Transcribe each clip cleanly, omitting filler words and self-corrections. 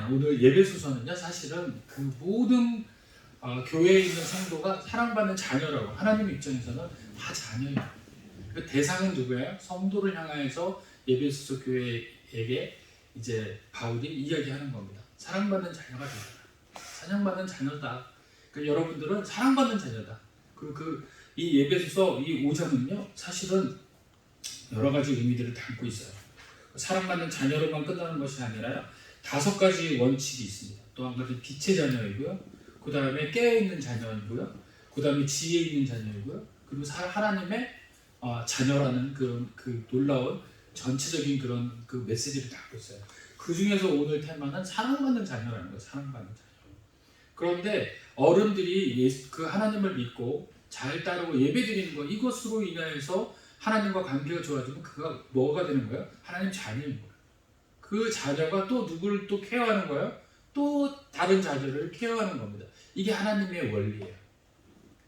오늘 예배소서는요 사실은 그 모든 교회에 있는 성도가 사랑받는 자녀라고 하나님 입장에서는 다 자녀예요. 그 대상은 누구예요? 성도를 향하여서 예배소서 교회에게 이제 바울이 이야기하는 겁니다. 사랑받는 자녀가 되라. 사랑받는 자녀다. 그러니까 여러분들은 사랑받는 자녀다. 그리고 이 예배소서 이 5장은요 사실은 여러 가지 의미들을 담고 있어요. 사랑받는 자녀로만 끝나는 것이 아니라 5가지 원칙이 있습니다. 또 한 가지 빛의 자녀이고요. 그 다음에 깨어있는 자녀이고요. 그 다음에 지혜 있는 자녀이고요. 그리고 하나님의 자녀라는 그 놀라운 전체적인 그런 그 메시지를 담고 있어요. 그 중에서 오늘 테마는 사랑받는 자녀라는 거예요. 사랑받는 자녀. 그런데 어른들이 그 하나님을 믿고 잘 따르고 예배드리는 것, 이것으로 인하여서 하나님과 관계가 좋아지면 그가 뭐가 되는 거예요? 하나님 자녀인 거예요. 그 자녀가 또 누구를 또 케어하는 거예요? 또 다른 자녀를 케어하는 겁니다. 이게 하나님의 원리예요.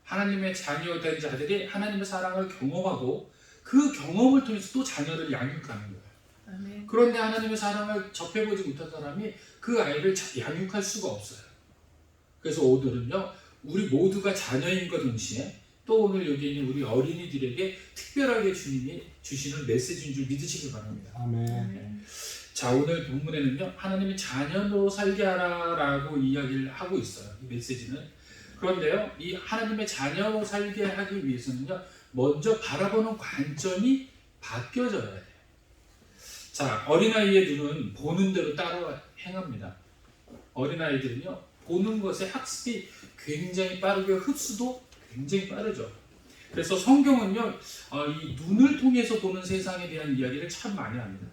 하나님의 자녀된 자들이 하나님의 사랑을 경험하고 그 경험을 통해서 또 자녀를 양육하는 거예요. 아멘. 그런데 하나님의 사랑을 접해보지 못한 사람이 그 아이를 양육할 수가 없어요. 그래서 오늘은요 우리 모두가 자녀인 것 동시에 또 오늘 여기 있는 우리 어린이들에게 특별하게 주님이 주시는 메시지인 줄 믿으시기 바랍니다. 아멘. 자, 오늘 본문에는요 하나님이 자녀로 살게 하라라고 이야기를 하고 있어요. 이 메시지는. 그런데요 이 하나님의 자녀로 살게 하기 위해서는요 먼저 바라보는 관점이 바뀌어져야 돼요. 자, 어린아이의 눈은 보는 대로 따라 행합니다. 어린아이들은요 보는 것에 학습이 굉장히 빠르고 흡수도 굉장히 빠르죠. 그래서 성경은요 이 눈을 통해서 보는 세상에 대한 이야기를 참 많이 합니다.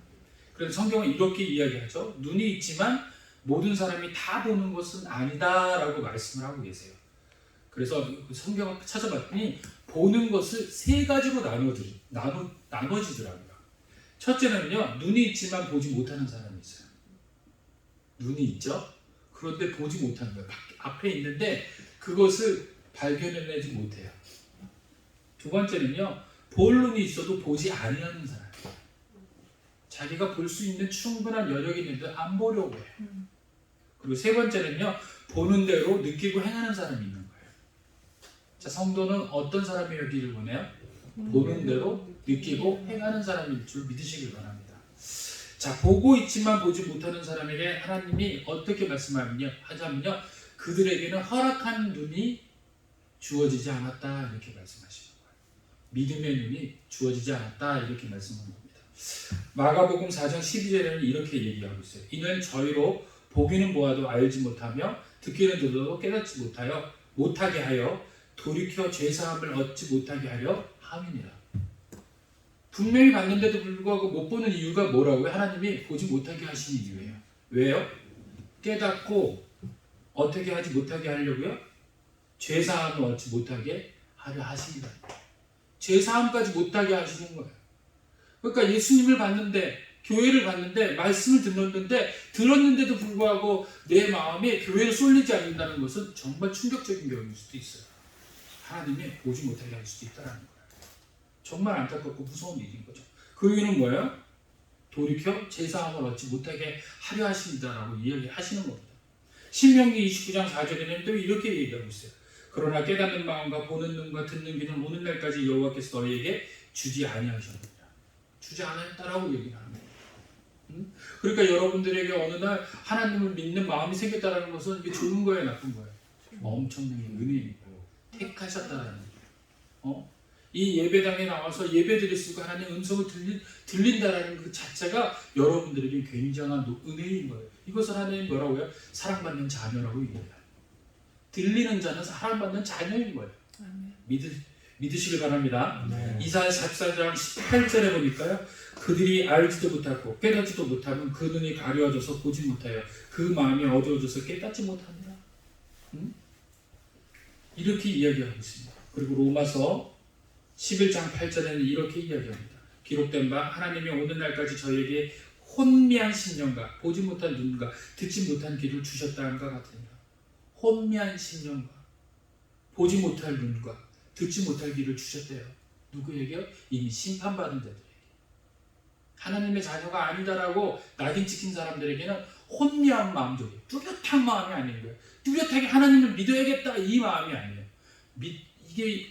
그래서 성경은 이렇게 이야기하죠. 눈이 있지만 모든 사람이 다 보는 것은 아니다라고 말씀을 하고 계세요. 그래서 성경을 찾아봤더니 보는 것을 3가지로 나눠지더라고요. 첫째는요 눈이 있지만 보지 못하는 사람이 있어요. 눈이 있죠. 그런데 보지 못하는 거예요. 앞에 있는데 그것을 발견해내지 못해요. 2번째는요 볼 눈이 있어도 보지 아니하는 사람. 자기가 볼 수 있는 충분한 여력이 있는데 안 보려고 해요. 그리고 3번째는요 보는 대로 느끼고 행하는 사람이 있는 거예요. 자, 성도는 어떤 사람이었기를 원해요? 보는 대로 느끼고 행하는 사람일 줄 믿으시길 바랍니다. 자, 보고 있지만 보지 못하는 사람에게 하나님이 어떻게 말씀하냐면요 그들에게는 허락한 눈이 주어지지 않았다 이렇게 말씀하시는 거예요. 믿음의 눈이 주어지지 않았다 이렇게 말씀하는 겁니다. 마가복음 4장 12절에는 이렇게 얘기하고 있어요. 이는 저희로 보기는 보아도 알지 못하며 듣기는 들어도 깨닫지 못하게 하여 돌이켜 죄사함을 얻지 못하게 하려 함이니라. 분명히 봤는데도 불구하고 못 보는 이유가 뭐라고요? 하나님이 보지 못하게 하시는 이유예요. 왜요? 깨닫고 어떻게 하지 못하게 하려고요? 죄사함을 얻지 못하게 하려 하십니다. 죄사함까지 못하게 하시는 거예요. 그러니까 예수님을 봤는데 교회를 봤는데 말씀을 들었는데도 불구하고 내 마음에 교회를 쏠리지 않는다는 것은 정말 충격적인 경우일 수도 있어요. 하나님이 보지 못하게 할 수도 있다는 거예요. 정말 안타깝고 무서운 일인 거죠. 그 이유는 뭐예요? 돌이켜 제사함을 얻지 못하게 하려 하신다라고 이야기하시는 겁니다. 신명기 29장 4절에는 또 이렇게 얘기하고 있어요. 그러나 깨닫는 마음과 보는 눈과 듣는 귀는 오는 날까지 여호와께서 너희에게 주지 아니하셨느니라. 주지 않았다라고 얘기를 합니다. 그러니까 여러분들에게 어느 날 하나님을 믿는 마음이 생겼다는 것은 이게 좋은 거예요, 나쁜 거예요? 엄청난 은혜이고 택하셨다라는 거예요. 이 예배당에 나와서 예배드릴 수 있고 하나님 음성을 들린다라는 그 자체가 여러분들에게 굉장한 은혜인 거예요. 이것을 하나님 뭐라고요? 사랑받는 자녀라고 얘기해요. 들리는 자는 사랑받는 자녀인 거예요. 믿으시길 바랍니다. 이사야 44장 18절에 보니까요. 그들이 알지도 못하고 깨닫지도 못하면 그 눈이 가려워져서 보지 못하여 그 마음이 어두워져서 깨닫지 못합니다. 이렇게 이야기하고 있습니다. 그리고 로마서 11장 8절에는 이렇게 이야기합니다. 기록된 바 하나님이 오는 날까지 저희에게 혼미한 심령과 보지 못한 눈과 듣지 못한 귀를 주셨다 함과 같으니라. 혼미한 심령과 보지 못할 눈과 듣지 못할 귀를 주셨대요. 누구에게요? 이미 심판받은 자들에게. 하나님의 자녀가 아니다라고 낙인 찍힌 사람들에게는 혼미한 마음적이에요. 뚜렷한 마음이 아닌 거예요. 뚜렷하게 하나님을 믿어야겠다 이 마음이 아니에요. 이게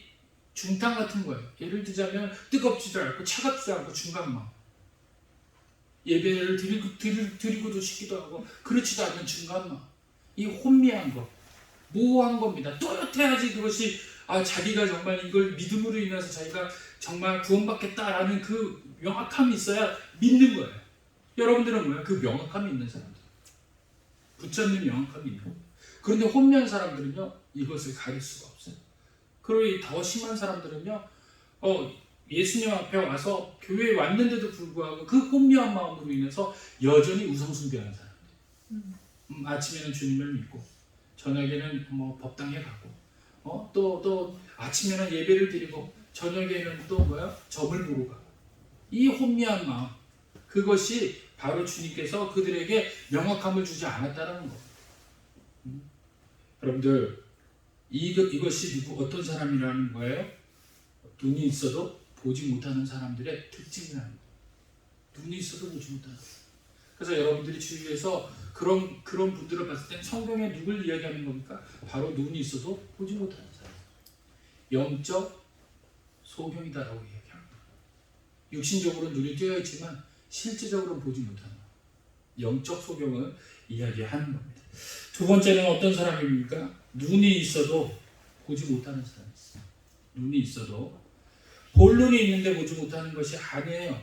중탕 같은 거예요. 예를 들자면 뜨겁지도 않고 차갑지도 않고 중간 마음. 예배를 드리고도 싶기도 하고 그렇지도 않는 중간 마음. 이 혼미한 거, 모호한 겁니다. 또렷해야지 그것이 자기가 정말 이걸 믿음으로 인해서 자기가 정말 구원받겠다라는 그 명확함이 있어야 믿는 거예요. 여러분들은 뭐예요? 그 명확함이 있는 사람들. 붙잡는 명확함이 있는 거예요. 그런데 혼미한 사람들은요, 이것을 가릴 수가 없어요. 그리고 더 심한 사람들은요, 예수님 앞에 와서 교회에 왔는데도 불구하고 그 혼미한 마음으로 인해서 여전히 우상숭배하는 사람들. 아침에는 주님을 믿고, 저녁에는 법당에 가고, 또 아침에는 예배를 드리고, 저녁에는 또 점을 보러 가고. 이 혼미한 마음, 그것이 바로 주님께서 그들에게 명확함을 주지 않았다는 거. 여러분들, 이것이 어떤 사람이라는 거예요? 눈이 있어도 보지 못하는 사람들의 특징이라는 거예요. 눈이 있어도 보지 못하는 거예요. 그래서 여러분들이 주위에서 그런 분들을 봤을 때 성경에 누굴 이야기하는 겁니까? 바로 눈이 있어도 보지 못하는 사람. 영적 소경이다라고 이야기합니다. 육신적으로 눈이 뜨여 있지만 실제적으로 보지 못하는 영적 소경을 이야기하는 겁니다. 두 번째는 어떤 사람입니까? 눈이 있어도 보지 못하는 사람이 있어요. 눈이 있어도 볼 눈이 있는데 보지 못하는 것이 아니에요.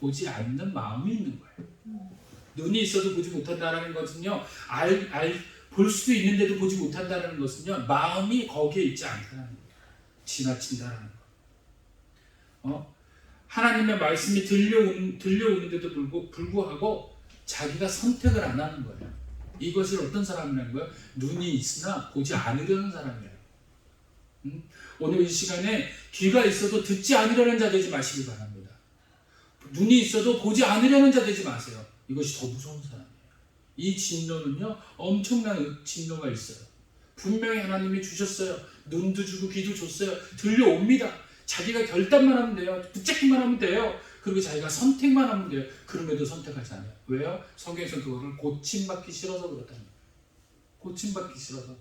보지 않는 마음이 있는 거예요. 눈이 있어도 보지 못한다는 것은요, 볼 수도 있는데도 보지 못한다는 것은요, 마음이 거기에 있지 않다는 거예요. 지나친다는 거. 하나님의 말씀이 들려오는데도 불구하고 자기가 선택을 안 하는 거예요. 이것을 어떤 사람이라는 거예요? 눈이 있으나 보지 않으려는 사람이에요. 오늘 이 시간에 귀가 있어도 듣지 않으려는 자 되지 마시기 바랍니다. 눈이 있어도 보지 않으려는 자 되지 마세요. 이것이 더 무서운 사람이에요. 이 진노는요, 엄청난 진노가 있어요. 분명히 하나님이 주셨어요. 눈도 주고 귀도 줬어요. 들려옵니다. 자기가 결단만 하면 돼요. 붙잡기만 하면 돼요. 그리고 자기가 선택만 하면 돼요. 그럼에도 선택하지 않아요. 왜요? 성경에서 그거를 고침받기 싫어서 그렇다는 거예요. 고침받기 싫어서.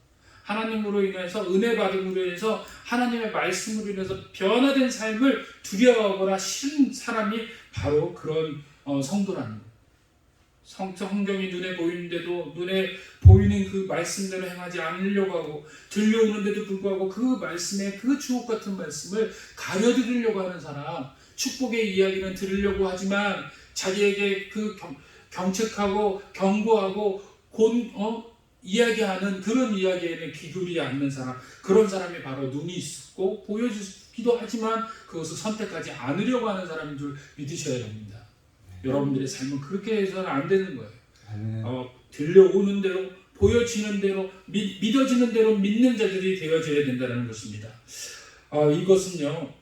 하나님으로 인해서, 은혜 받음으로 인해서, 하나님의 말씀으로 인해서 변화된 삶을 두려워하거나 싫은 사람이 바로 그런 성도라는 거예요. 성경이 눈에 보이는데도 눈에 보이는 그 말씀대로 행하지 않으려고 하고, 들려오는데도 불구하고 그 말씀에 그 주옥 같은 말씀을 가려드리려고 하는 사람, 축복의 이야기는 들으려고 하지만 자기에게 그 경책하고 경고하고 이야기하는 그런 이야기에는 귀두르지 않는 사람, 그런 사람이 바로 눈이 있고 보여주기도 하지만 그것을 선택하지 않으려고 하는 사람인 줄 믿으셔야 됩니다. 여러분들의 삶은 그렇게 해서는 안 되는 거예요. 들려오는 대로, 보여지는 대로, 믿어지는 대로 믿는 자들이 되어져야 된다는 것입니다. 이것은요,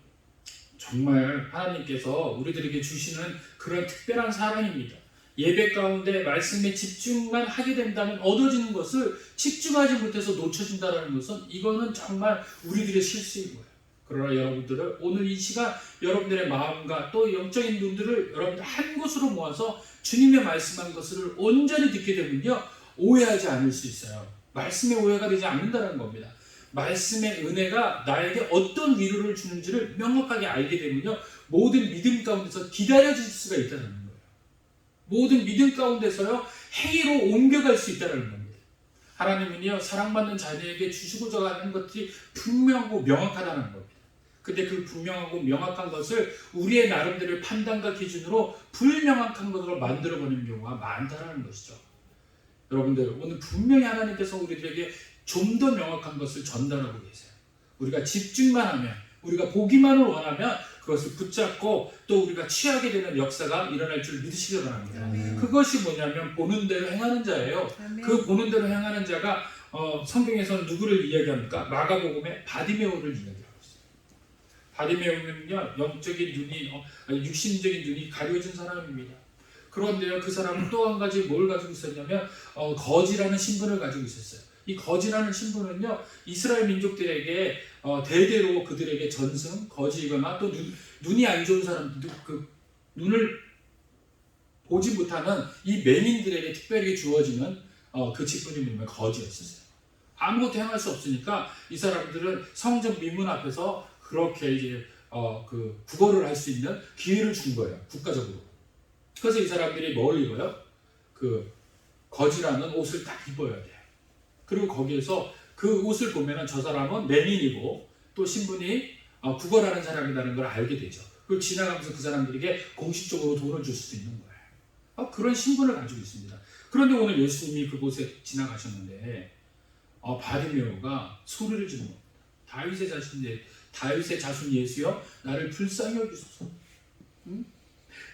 정말 하나님께서 우리들에게 주시는 그런 특별한 사랑입니다. 예배 가운데 말씀에 집중만 하게 된다면 얻어지는 것을 집중하지 못해서 놓쳐진다는 것은 이거는 정말 우리들의 실수인 거예요. 그러나 여러분들은 오늘 이 시간 여러분들의 마음과 또 영적인 눈들을 여러분들 한 곳으로 모아서 주님의 말씀한 것을 온전히 듣게 되면요, 오해하지 않을 수 있어요. 말씀의 오해가 되지 않는다는 겁니다. 말씀의 은혜가 나에게 어떤 위로를 주는지를 명확하게 알게 되면요, 모든 믿음 가운데서 기다려질 수가 있다는 거예요. 모든 믿음 가운데서요, 행위로 옮겨갈 수 있다는 겁니다. 하나님은요, 사랑받는 자녀에게 주시고자 하는 것들이 분명하고 명확하다는 겁니다. 근데 그 분명하고 명확한 것을 우리의 나름대로의 판단과 기준으로 불명확한 것으로 만들어버리는 경우가 많다는 것이죠. 여러분들, 오늘 분명히 하나님께서 우리들에게 좀 더 명확한 것을 전달하고 계세요. 우리가 집중만 하면, 우리가 보기만을 원하면 그것을 붙잡고 또 우리가 취하게 되는 역사가 일어날 줄 믿으시기 바랍니다. 그것이 뭐냐면 보는 대로 행하는 자예요. 그 보는 대로 행하는 자가 성경에서는 누구를 이야기합니까? 마가복음에 바디메오를 이야기하고 있어요. 바디메오는요, 영적인 눈이, 육신적인 눈이 가려진 사람입니다. 그런데요, 그 사람은 또 한 가지 뭘 가지고 있었냐면 거지라는 신분을 가지고 있었어요. 이 거지라는 신분은요, 이스라엘 민족들에게 대대로 그들에게 전승, 거지이거나 또 눈이 안 좋은 사람들, 그 눈을 보지 못하는 이 맹인들에게 특별히 주어지는 그 직분이 뭐냐면 거지였어요. 아무것도 행할 수 없으니까 이 사람들은 성전 미문 앞에서 그렇게 이제 그 구걸을 할 수 있는 기회를 준 거예요. 국가적으로. 그래서 이 사람들이 뭘 입어요? 그 거지라는 옷을 딱 입어야 돼요. 그리고 거기에서 그 옷을 보면은 저 사람은 맹인이고 또 신분이 구걸하는 사람이라는 걸 알게 되죠. 그걸 지나가면서 그 사람들에게 공식적으로 돈을 줄 수도 있는 거예요. 그런 신분을 가지고 있습니다. 그런데 오늘 예수님이 그곳에 지나가셨는데 바리메오가 소리를 지르는 겁니다. 다윗의 자손 예수여, 나를 불쌍히 여기소서. 응?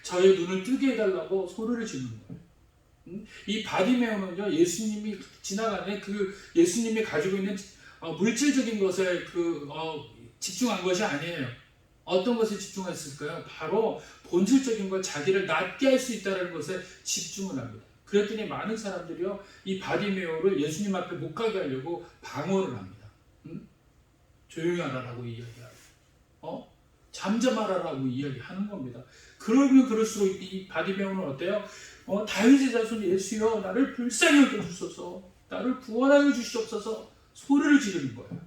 저의 눈을 뜨게 해달라고 소리를 지르는 거예요. 응? 이 바리메오는요, 예수님이 지나가는 그 예수님이 가지고 있는 물질적인 것에 집중한 것이 아니에요. 어떤 것에 집중했을까요? 바로 본질적인 것, 자기를 낫게 할 수 있다는 것에 집중을 합니다. 그랬더니 많은 사람들이요, 이 바리메오를 예수님 앞에 못 가게 하려고 방어를 합니다. 응? 조용히 하라고 이야기하고, 잠잠하라고 이야기하는 겁니다. 그러면 그럴수록 이 바리메오는 어때요? 다윗의 자손 예수여, 나를 불쌍히 여겨주소서, 나를 구원하여 주시옵소서 소리를 지르는 거예요.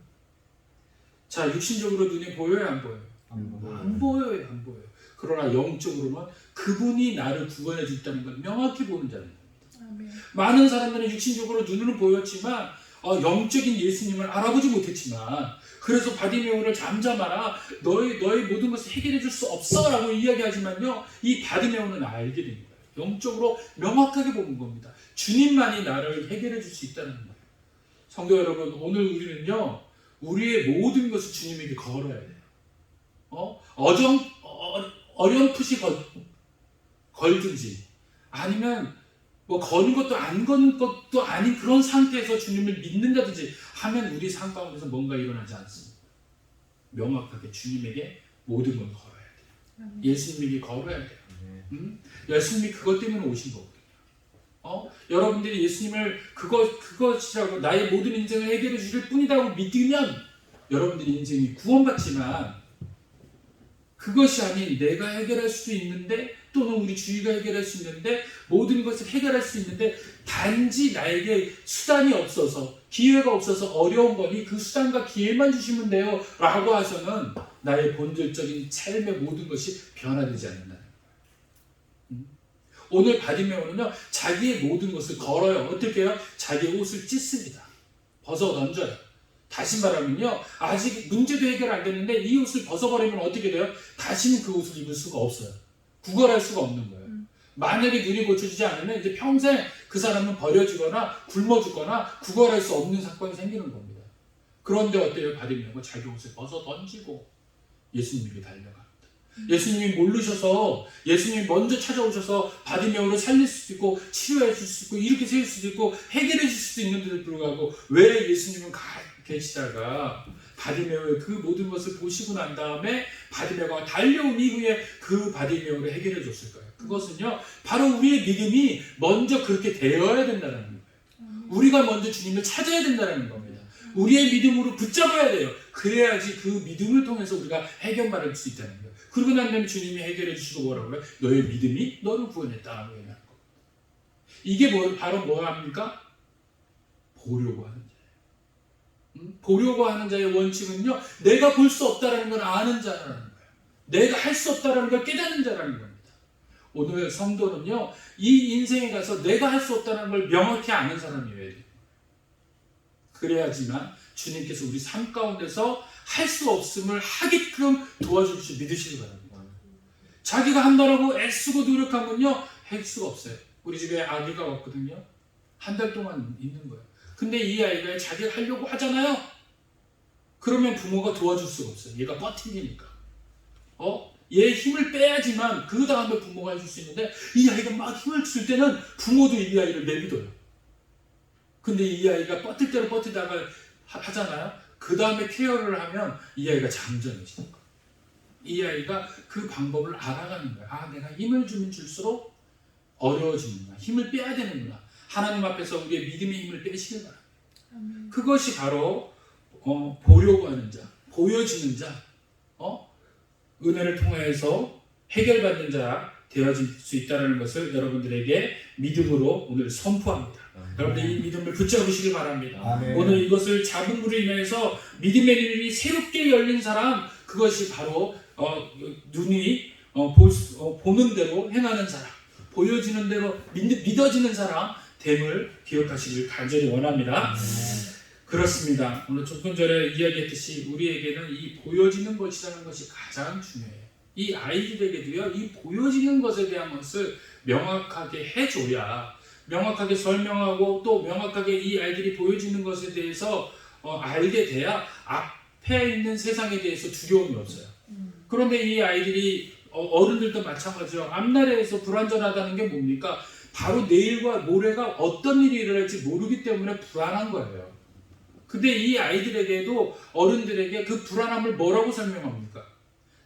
자, 육신적으로 눈에 보여요, 안 보여요? 안 보여요, 안 보여요. 그러나 영적으로는 그분이 나를 구원해 주셨다는 걸 명확히 보는 자입니다. 많은 사람들은 육신적으로 눈으로 보였지만 영적인 예수님을 알아보지 못했지만, 그래서 바디메오를 잠잠하라, 너의 모든 것을 해결해 줄 수 없어라고 이야기하지만요, 이 바디메오는 알게 된 거예요. 영적으로 명확하게 보는 겁니다. 주님만이 나를 해결해 줄 수 있다는 거예요. 성도 여러분, 오늘 우리는요, 우리의 모든 것을 주님에게 걸어야 돼요. 어렴풋이 걸든지, 아니면 거는 것도 안 거는 것도 아닌 그런 상태에서 주님을 믿는다든지 하면 우리 삶 가운데서 뭔가 일어나지 않습니다. 명확하게 주님에게 모든 걸 걸어야 돼요. 예수님에게 걸어야 돼요. 예수님이 그것 때문에 오신 거거든요. 여러분들이 예수님을 그것이라고 나의 모든 인생을 해결해 주실 뿐이라고 믿으면 여러분들이 인생이 구원받지만, 그것이 아닌 내가 해결할 수도 있는데, 또는 우리 주위가 해결할 수 있는데, 모든 것을 해결할 수 있는데 단지 나에게 수단이 없어서, 기회가 없어서 어려운 거니 그 수단과 기회만 주시면 돼요 라고 해서는 나의 본질적인 삶의 모든 것이 변화되지 않는다는 거예요. 오늘 바디메오는요, 자기의 모든 것을 걸어요. 어떻게 해요? 자기의 옷을 찢습니다. 벗어 던져요. 다시 말하면요, 아직 문제도 해결 안 됐는데 이 옷을 벗어버리면 어떻게 돼요? 다시는 그 옷을 입을 수가 없어요. 구걸할 수가 없는 거예요. 만약에 눈이 고쳐지지 않으면 이제 평생 그 사람은 버려지거나 굶어 죽거나 구걸할 수 없는 사건이 생기는 겁니다. 그런데 어때요? 바디메오가 자기 옷을 벗어 던지고 예수님에게 달려갑니다. 예수님이 모르셔서, 예수님이 먼저 찾아오셔서 바디메오를 살릴 수도 있고 치료해 줄 수 있고 이렇게 세울 수도 있고 해결해 줄 수도 있는데도 불구하고 왜 예수님은 계시다가 바디메오의 그 모든 것을 보시고 난 다음에 바디메오가 달려온 이후에 그 바디메오를 해결해 줬을까요? 그것은요, 바로 우리의 믿음이 먼저 그렇게 되어야 된다는 거예요. 우리가 먼저 주님을 찾아야 된다는 겁니다. 우리의 믿음으로 붙잡아야 돼요. 그래야지 그 믿음을 통해서 우리가 해결받을 수 있다는 거예요. 그러고 난 다음에 주님이 해결해 주시고 뭐라고 그래요? 너의 믿음이 너를 구원했다라고 얘기하는 겁니다. 이게 바로 뭐 합니까? 보려고 하는 자예요. 보려고 하는 자의 원칙은요, 내가 볼 수 없다라는 걸 아는 자라는 거예요. 내가 할 수 없다라는 걸 깨닫는 자라는 겁니다. 오늘 성도는요, 이 인생에 가서 내가 할 수 없다는 걸 명확히 아는 사람이어야 돼요. 그래야지만 주님께서 우리 삶 가운데서 할 수 없음을 하게끔 도와줄 줄 믿으시기 바랍니다. 자기가 한다라고 애쓰고 노력하면요, 할 수가 없어요. 우리 집에 아기가 왔거든요. 한 달 동안 있는 거예요. 근데 이 아이가 자기가 하려고 하잖아요. 그러면 부모가 도와줄 수가 없어요. 얘가 버티니까. 얘 힘을 빼야지만 그 다음에 부모가 해줄 수 있는데, 이 아이가 막 힘을 줄 때는 부모도 이 아이를 내비둬요. 근데 이 아이가 버틸 대로 버티다가 하잖아요. 그 다음에 케어를 하면 이 아이가 잠잠해지는 거예요. 이 아이가 그 방법을 알아가는 거예요. 아, 내가 힘을 주면 줄수록 어려워지는구나. 힘을 빼야 되는구나. 하나님 앞에서 우리의 믿음의 힘을 빼시길 바랍니다. 그것이 바로 보려고 하는 자, 보여지는 자, 은혜를 통해서 해결받는 자, 되어질 수 있다는 것을 여러분들에게 믿음으로 오늘 선포합니다. 여러분들 이 믿음을 붙잡으시길 바랍니다. 아멘. 오늘 이것을 잡음으로 인해서 믿음의 눈이 새롭게 열린 사람, 그것이 바로 눈이 보는 대로 행하는 사람, 보여지는 대로 믿어지는 사람 됨을 기억하시길 간절히 원합니다. 그렇습니다. 오늘 조금 전에 이야기했듯이 우리에게는 이 보여지는 것이라는 것이 가장 중요해요. 이 아이들에게도요, 이 보여지는 것에 대한 것을 명확하게 해줘야, 명확하게 설명하고 또 명확하게 이 아이들이 보여지는 것에 대해서 알게 돼야 앞에 있는 세상에 대해서 두려움이 없어요. 그런데 이 아이들이 어른들도 마찬가지죠. 앞날에서 불안전하다는 게 뭡니까? 바로 내일과 모레가 어떤 일이 일어날지 모르기 때문에 불안한 거예요. 근데 이 아이들에게도 어른들에게 그 불안함을 뭐라고 설명합니까?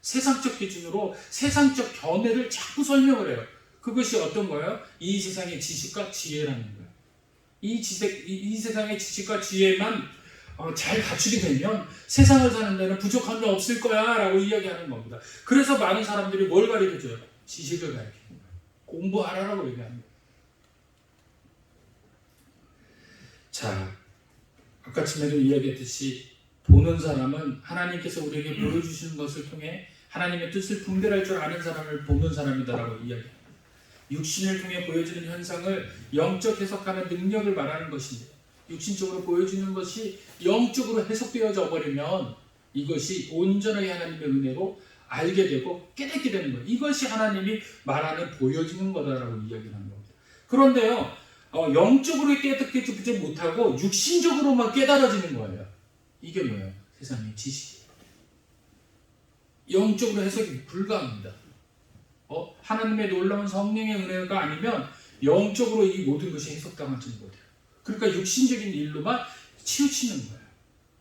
세상적 기준으로 세상적 견해를 자꾸 설명을 해요. 그것이 어떤 거예요? 이 세상의 지식과 지혜라는 거예요. 이 세상의 지식과 지혜만 잘 갖추게 되면 세상을 사는 데는 부족한 게 없을 거야 라고 이야기하는 겁니다. 그래서 많은 사람들이 뭘 가르쳐줘요? 지식을 가르치는 거예요. 공부하라고 얘기하는 거예요. 자, 아까 전에도 이야기했듯이 보는 사람은 하나님께서 우리에게 보여주시는 것을 통해 하나님의 뜻을 분별할 줄 아는 사람을 보는 사람이다라고 이야기합니다. 육신을 통해 보여지는 현상을 영적 해석하는 능력을 말하는 것인데, 육신적으로 보여지는 것이 영적으로 해석되어져 버리면 이것이 온전하게 하나님의 은혜로 알게 되고 깨닫게 되는 거예요. 이것이 하나님이 말하는 보여지는 거다라고 이야기를 하는 겁니다. 그런데요, 영적으로 깨닫지 못하고 육신적으로만 깨달아지는 거예요. 이게 뭐예요? 세상의 지식이에요. 영적으로 해석이 불가합니다. 하나님의 놀라운 성령의 은혜가 아니면 영적으로 이 모든 것이 해석당하지는 못해요. 그러니까 육신적인 일로만 치우치는 거예요.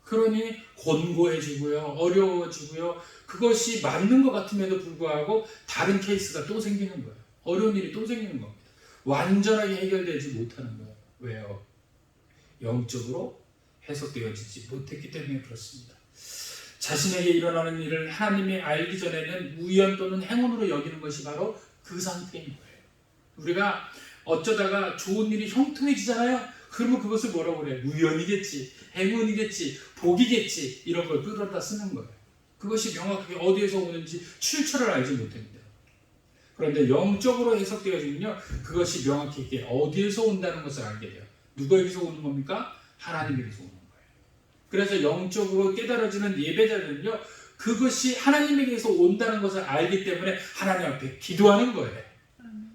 그러니 곤고해지고요, 어려워지고요, 그것이 맞는 것 같음에도 불구하고 다른 케이스가 또 생기는 거예요. 어려운 일이 또 생기는 겁니다. 완전하게 해결되지 못하는 거예요. 왜요? 영적으로 해석되어지지 못했기 때문에 그렇습니다. 자신에게 일어나는 일을 하나님이 알기 전에는 우연 또는 행운으로 여기는 것이 바로 그 상태인 거예요. 우리가 어쩌다가 좋은 일이 형통해지잖아요. 그러면 그것을 뭐라고 그래요? 우연이겠지, 행운이겠지, 복이겠지, 이런 걸 끌어다 쓰는 거예요. 그것이 명확하게 어디에서 오는지 출처를 알지 못합니다. 그런데 영적으로 해석되어지면요, 그것이 명확히 어디에서 온다는 것을 알게 돼요. 누구에게서 오는 겁니까? 하나님에게서 오는 거예요. 그래서 영적으로 깨달아지는 예배자들은요, 그것이 하나님에게서 온다는 것을 알기 때문에 하나님 앞에 기도하는 거예요.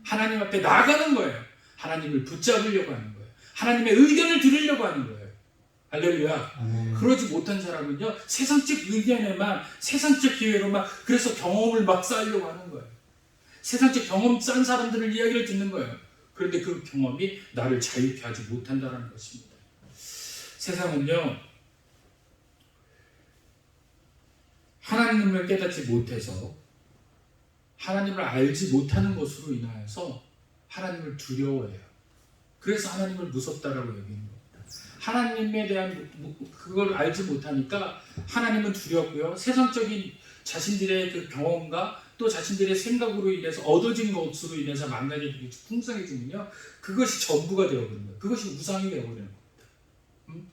하나님 앞에 나가는 거예요. 하나님을 붙잡으려고 하는 거예요. 하나님의 의견을 들으려고 하는 거예요. 할렐루야. 그러지 못한 사람은요, 세상적 의견에만, 세상적 기회로만, 그래서 경험을 막 쌓으려고 하는 거예요. 세상적 경험 쌓은 사람들을 이야기를 듣는 거예요. 그런데 그 경험이 나를 자유케 하지 못한다는 것입니다. 세상은요, 하나님을 깨닫지 못해서 하나님을 알지 못하는 것으로 인하여서 하나님을 두려워해요. 그래서 하나님을 무섭다라고 여기는 겁니다. 하나님에 대한 그걸 알지 못하니까 하나님은 두렵고요. 세상적인 자신들의 그 경험과 또 자신들의 생각으로 인해서 얻어진 것으로 인해서 만나게 되고 풍성해지면요, 그것이 전부가 되어버리는 거예요. 그것이 우상이 되어버리는 겁니다.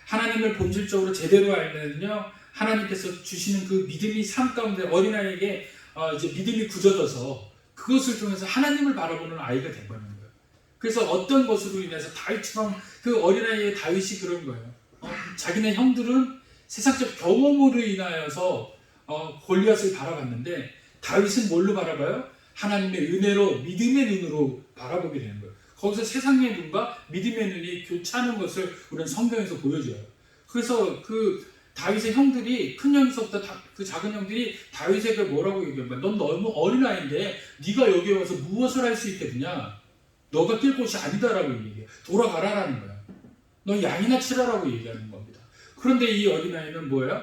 하나님을 본질적으로 제대로 알면요, 하나님께서 주시는 그 믿음이 삶 가운데 어린아이에게 이제 믿음이 굳어져서 그것을 통해서 하나님을 바라보는 아이가 되버리는 거예요. 그래서 어떤 것으로 인해서 다윗처럼 그 어린아이의 다윗이 그런 거예요. 자기네 형들은 세상적 경험으로 인하여서 골리앗을 바라봤는데 다윗은 뭘로 바라봐요? 하나님의 은혜로, 믿음의 눈으로 바라보게 되는 거예요. 거기서 세상의 눈과 믿음의 눈이 교차하는 것을 우리는 성경에서 보여줘요. 그래서 그 다윗의 형들이, 큰 형에서부터 그 작은 형들이 다윗에게 뭐라고 얘기한 거야? 넌 너무 어린아이인데 네가 여기 와서 무엇을 할 수 있겠느냐? 너가 뛸 곳이 아니다라고 얘기해. 돌아가라라는 거야. 너 양이나 치라라고 얘기하는 겁니다. 그런데 이 어린아이는 뭐예요?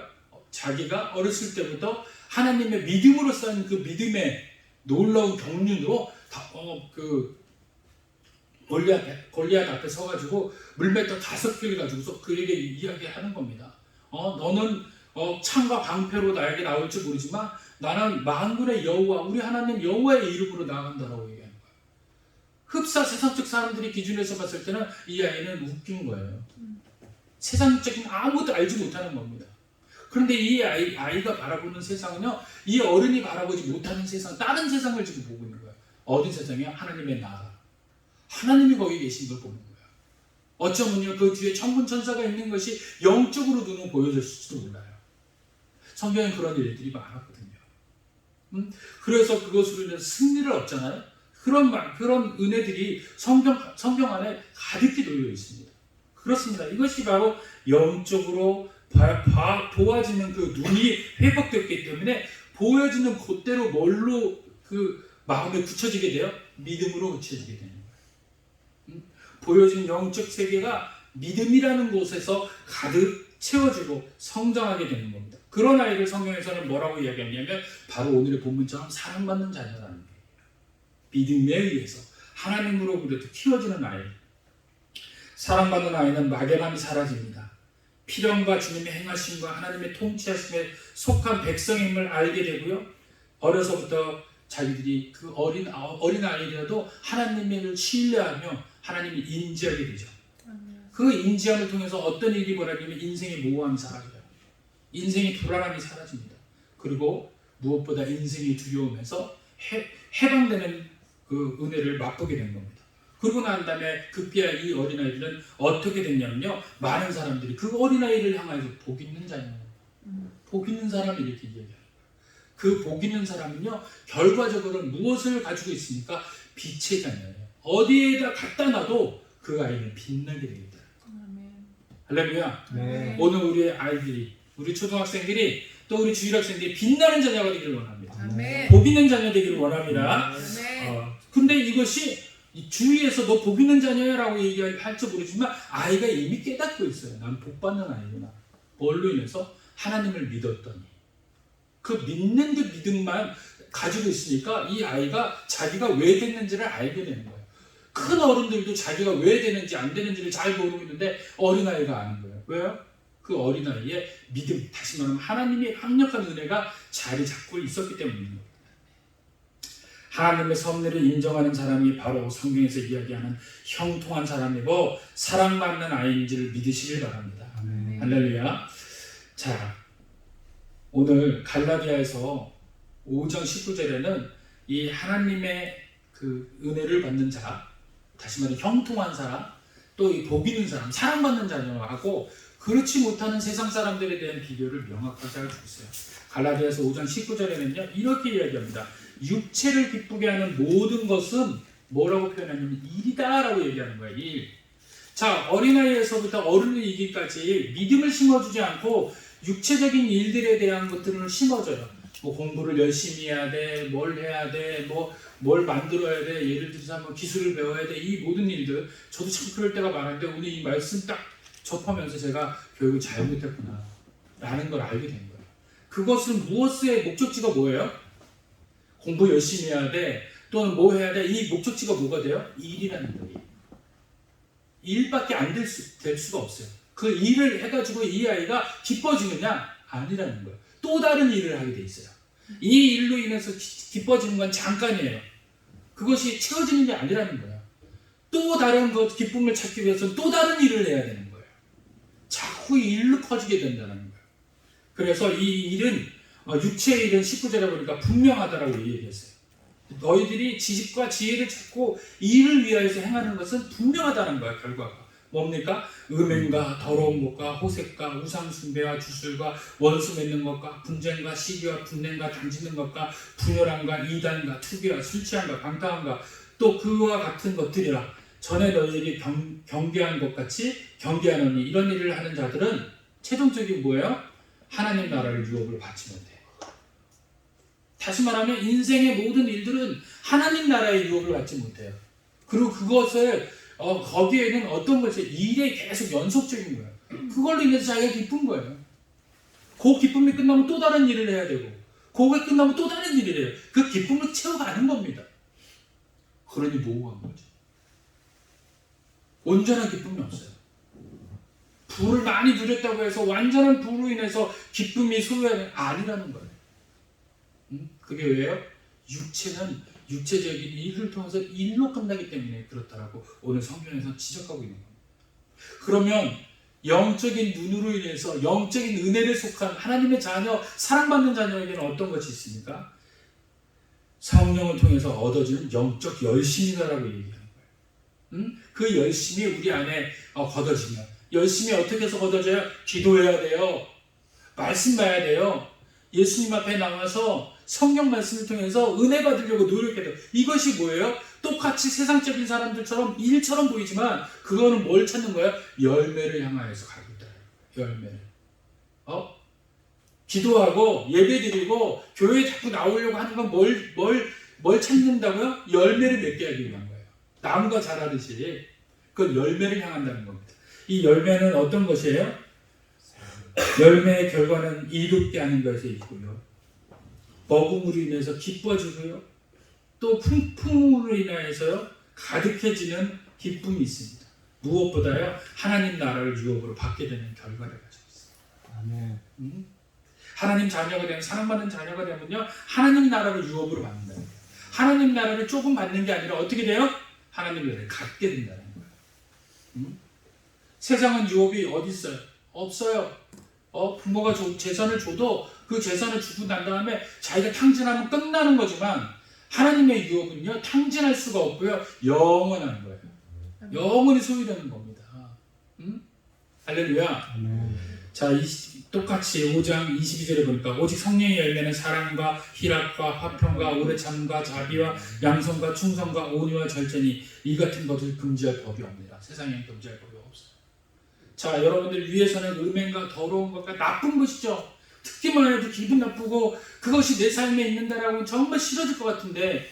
자기가 어렸을 때부터 하나님의 믿음으로 쌓인 그 믿음의 놀라운 경륜으로 골리앗 앞에 서가지고 물맷돌 5개를 가지고서 그에게 이야기하는 겁니다. 너는 창과 방패로 나에게 나올지 모르지만 나는 만군의 여호와, 우리 하나님 여호와의 이름으로 나간다라고 얘기하는 거예요. 흡사 세상적 사람들이 기준에서 봤을 때는 이 아이는 웃긴 거예요. 세상적인 아무것도 알지 못하는 겁니다. 그런데 이 아이가 바라보는 세상은요, 이 어른이 바라보지 못하는 세상, 다른 세상을 지금 보고 있는 거예요. 어디 세상이요? 하나님의 나라. 하나님이 거기 계신 걸 보는 거예요. 어쩌면요, 그 뒤에 천군천사가 있는 것이 영적으로 눈으로 보여졌을지도 몰라요. 성경에 그런 일들이 많았거든요. 그래서 그것으로 인해서 승리를 얻잖아요. 그런 은혜들이 성경 안에 가득히 놓여 있습니다. 그렇습니다. 이것이 바로 영적으로 보아지는 그 눈이 회복됐기 때문에 보여지는 그대로 뭘로 그 마음에 굳혀지게 돼요? 믿음으로 굳혀지게 되는 거예요. 보여진 영적 세계가 믿음이라는 곳에서 가득 채워지고 성장하게 되는 겁니다. 그런 아이를 성경에서는 뭐라고 이야기하냐면 바로 오늘의 본문처럼 사랑받는 자녀라는 거예요. 믿음에 의해서 하나님으로부터 키워지는 아이. 사랑받는 아이는 막연함이 사라집니다. 필연과 주님의 행하심과 하나님의 통치하심에 속한 백성임을 알게 되고요. 어려서부터 자기들이 그 어린 아이라도 하나님을 신뢰하며 하나님을 인지하게 되죠. 그 인지함을 통해서 어떤 일이 벌어지면 인생의 모호함이 사라져요. 인생의 불안함이 사라집니다. 그리고 무엇보다 인생의 두려움에서 해방되는 그 은혜를 맛보게 된 겁니다. 그러고 난 다음에 급기야 이 어린아이들은 어떻게 됐냐면요, 많은 사람들이 그 어린아이를 향해서 복 있는 자녀예요. 복 있는 사람이 이렇게 얘기해요. 그 복 있는 사람은요, 결과적으로 무엇을 가지고 있습니까? 빛의 자녀예요. 어디에다 갖다 놔도 그 아이는 빛나게 됩니다. 할렐루야. 네. 오늘 우리 아이들이, 우리 초등학생들이, 또 우리 주일학생들이 빛나는 자녀가 되기를 원합니다. 아멘. 복 있는 자녀 되기를 원합니다. 아멘. 근데 이것이 주위에서 너 복 있는 자녀라고 얘기할지 모르지만 아이가 이미 깨닫고 있어요. 난 복 받는 아이구나. 뭘로 인해서? 하나님을 믿었더니. 그 믿는 그 믿음만 가지고 있으니까 이 아이가 자기가 왜 됐는지를 알게 되는 거예요. 큰 어른들도 자기가 왜 되는지 안 되는지를 잘 모르고 있는데 어린아이가 아는 거예요. 왜요? 그 어린아이의 믿음, 다시 말하면 하나님의 강력한 은혜가 자리 잡고 있었기 때문입니다. 하나님의 섭리를 인정하는 사람이 바로 성경에서 이야기하는 형통한 사람이고 사랑받는 아이인지를 믿으시길 바랍니다. 아멘. 할렐루야. 자, 오늘 갈라디아에서 5장 19절에는 이 하나님의 그 은혜를 받는 자, 다시 말해 형통한 사람, 또 이 복 있는 사람, 사랑받는 자녀하고 그렇지 못하는 세상 사람들에 대한 비교를 명확하게 알고 있어요. 갈라디아서 5장 19절에는요 이렇게 이야기합니다. 육체를 기쁘게 하는 모든 것은 뭐라고 표현하냐면 일이다 라고 얘기하는 거예요. 일. 자, 어린아이에서부터 어른을 이기까지 믿음을 심어주지 않고 육체적인 일들에 대한 것들을 심어줘요. 뭐 공부를 열심히 해야 돼, 뭘 해야 돼, 뭘 만들어야 돼, 예를 들어서 뭐 기술을 배워야 돼, 이 모든 일들. 저도 참 그럴 때가 많은데 오늘 이 말씀 딱 접하면서 제가 교육을 잘못했구나 라는 걸 알게 된 거예요. 그것은 무엇의 목적지가 뭐예요? 공부 열심히 해야 돼, 또는 뭐 해야 돼, 이 목적지가 뭐가 돼요? 일이라는 거예요. 일밖에 안 될 수가 없어요. 그 일을 해가지고 이 아이가 기뻐지느냐? 아니라는 거예요. 또 다른 일을 하게 돼 있어요. 이 일로 인해서 기뻐지는 건 잠깐이에요. 그것이 채워지는 게 아니라는 거예요. 또 다른 기쁨을 찾기 위해서는 또 다른 일을 해야 되는 거예요. 자꾸 일로 커지게 된다는 거예요. 그래서 이 일은 육체의 일은 19절에 보니까 분명하다라고 얘기했어요. 너희들이 지식과 지혜를 찾고 이를 위하여서 행하는 것은 분명하다는 거야. 결과가 뭡니까? 음행과 더러운 것과 호색과 우상숭배와 주술과 원수 맺는 것과 분쟁과 시기와 분냄과 당짓는 것과 분열함과 이단과 투기와 술 취함과 방탕함과 또 그와 같은 것들이라. 전에 너희에게 경계한 것 같이 경계하노니. 이런 일을 하는 자들은 최종적인 뭐예요? 하나님 나라를 유업을 받지 못해요. 다시 말하면 인생의 모든 일들은 하나님 나라의 유업을 받지 못해요. 그리고 그것을 거기에는 어떤 것이 일에 계속 연속적인 거예요. 그걸로 인해서 자기가 기쁜 거예요. 그 기쁨이 끝나면 또 다른 일을 해야 되고, 그게 끝나면 또 다른 일을 해요. 그 기쁨을 채워가는 겁니다. 그러니 모호한 거죠. 온전한 기쁨이 없어요. 부를 많이 누렸다고 해서 완전한 부로 인해서 기쁨이 소유하는 아니라는 거예요. 그게 왜요? 육체는 육체적인 일을 통해서 일로 끝나기 때문에 그렇다라고 오늘 성경에서 지적하고 있는 겁니다. 그러면 영적인 눈으로 인해서 영적인 은혜를 속한 하나님의 자녀, 사랑받는 자녀에게는 어떤 것이 있습니까? 성령을 통해서 얻어지는 영적 열심이다라고 얘기하는 거예요. 그 열심이 우리 안에 걷어지면, 열심이 어떻게 해서 걷어져요? 기도해야 돼요. 말씀 봐야 돼요. 예수님 앞에 나와서 성경 말씀을 통해서 은혜 받으려고 노력해야 돼요. 이것이 뭐예요? 똑같이 세상적인 사람들처럼 일처럼 보이지만 그거는 뭘 찾는 거예요? 열매를 향하여서 가고 있다. 열매를. 기도하고 예배드리고 교회에 자꾸 나오려고 하는 건 뭘 찾는다고요? 열매를 맺게 하기 위한 거예요. 나무가 자라듯이 그건 열매를 향한다는 겁니다. 이 열매는 어떤 것이에요? 열매의 결과는 이롭게 하는 것에 있고요. 먹음으로 인해서 기뻐지고요. 또 풍풍으로 인하여서 가득해지는 기쁨이 있습니다. 무엇보다요, 하나님 나라를 유업으로 받게 되는 결과를 가지고 있습니다. 아멘. 하나님 자녀가 되면, 사랑받는 자녀가 되면요, 하나님 나라를 유업으로 받는다는 거예요. 하나님 나라를 조금 받는 게 아니라 어떻게 돼요? 하나님 나라를 갖게 된다는 거예요. 세상은 유업이 어디 있어요? 없어요. 부모가 재산을 줘도 그 재산을 주고 난 다음에 자기가 탕진하면 끝나는 거지만 하나님의 유업은요, 탕진할 수가 없고요, 영원한 거예요. 영원히 소유되는 겁니다. 할렐루야. 자, 똑같이 5장 22절에 보니까 오직 성령의 열매는 사랑과 희락과 화평과 오래 참과 자비와 양성과 충성과 온유와 절제니 이 같은 것을 금지할 법이 없느니라. 세상에는 금지할 법이 없어요. 자, 여러분들 위해서는 음행과 더러운 것과 나쁜 것이죠. 듣기만 해도 기분 나쁘고 그것이 내 삶에 있는다라고 정말 싫어질 것 같은데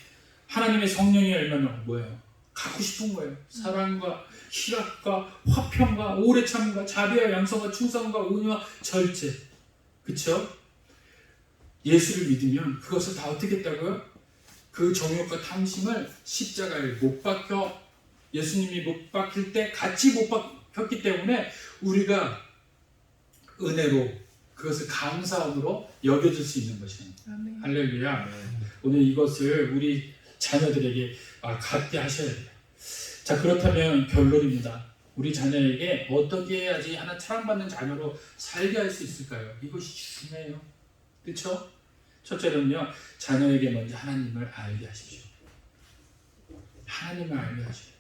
하나님의 성령의 열매는 뭐예요? 갖고 싶은 거예요. 사랑과 희락과 화평과 오래 참과 자비와 양성과 충성과 온유와 절제. 그쵸? 예수를 믿으면 그것을 다 어떻게 했다고요? 그 정욕과 탐심을 십자가에 못 박혀, 예수님이 못 박힐 때 같이 못 박혔기 때문에 우리가 은혜로 그것을 감사함으로 여겨줄 수 있는 것입니다. 할렐루야. 오늘 이것을 우리 자녀들에게 갖게 하셔야 돼요. 자, 그렇다면 결론입니다. 우리 자녀에게 어떻게 해야지 하나 사랑받는 자녀로 살게 할 수 있을까요? 이것이 중요해요. 그렇죠? 첫째는요, 자녀에게 먼저 하나님을 알게 하십시오. 하나님을 알게 하셔야 돼요.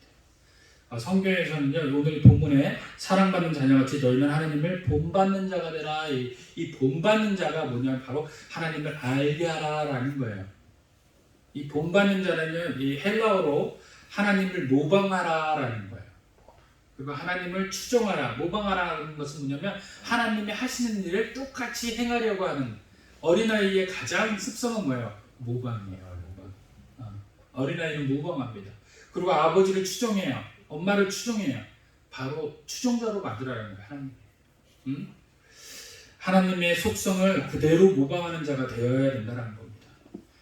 성경에서는요, 오늘 본문에 사랑받는 자녀같이 너희는 하나님을 본받는 자가 되라. 이 본받는 자가 뭐냐면 바로 하나님을 알게 하라라는 거예요. 이 본받는 자는 이 헬라어로 하나님을 모방하라라는 거예요. 그리고 하나님을 추종하라, 모방하라는 것은 뭐냐면 하나님이 하시는 일을 똑같이 행하려고 하는, 어린아이의 가장 습성은 뭐예요? 모방이에요. 모방. 어린아이는 모방합니다. 그리고 아버지를 추종해요. 엄마를 추종해요. 바로 추종자로 만들어라는 거예요. 하나님. 하나님의 속성을 그대로 모방하는 자가 되어야 된다는 겁니다.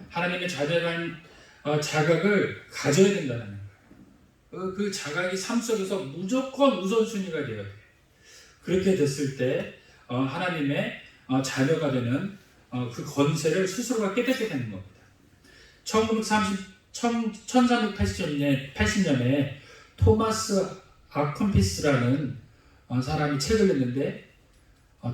하나님의 자녀라는 자각을 가져야 된다는 거예요. 그 자각이 삶 속에서 무조건 우선순위가 되어야 돼요. 그렇게 됐을 때 하나님의 자녀가 되는 그 권세를 스스로가 깨닫게 되는 겁니다. 1380년에 토마스 아컴피스라는 사람이 책을 냈는데,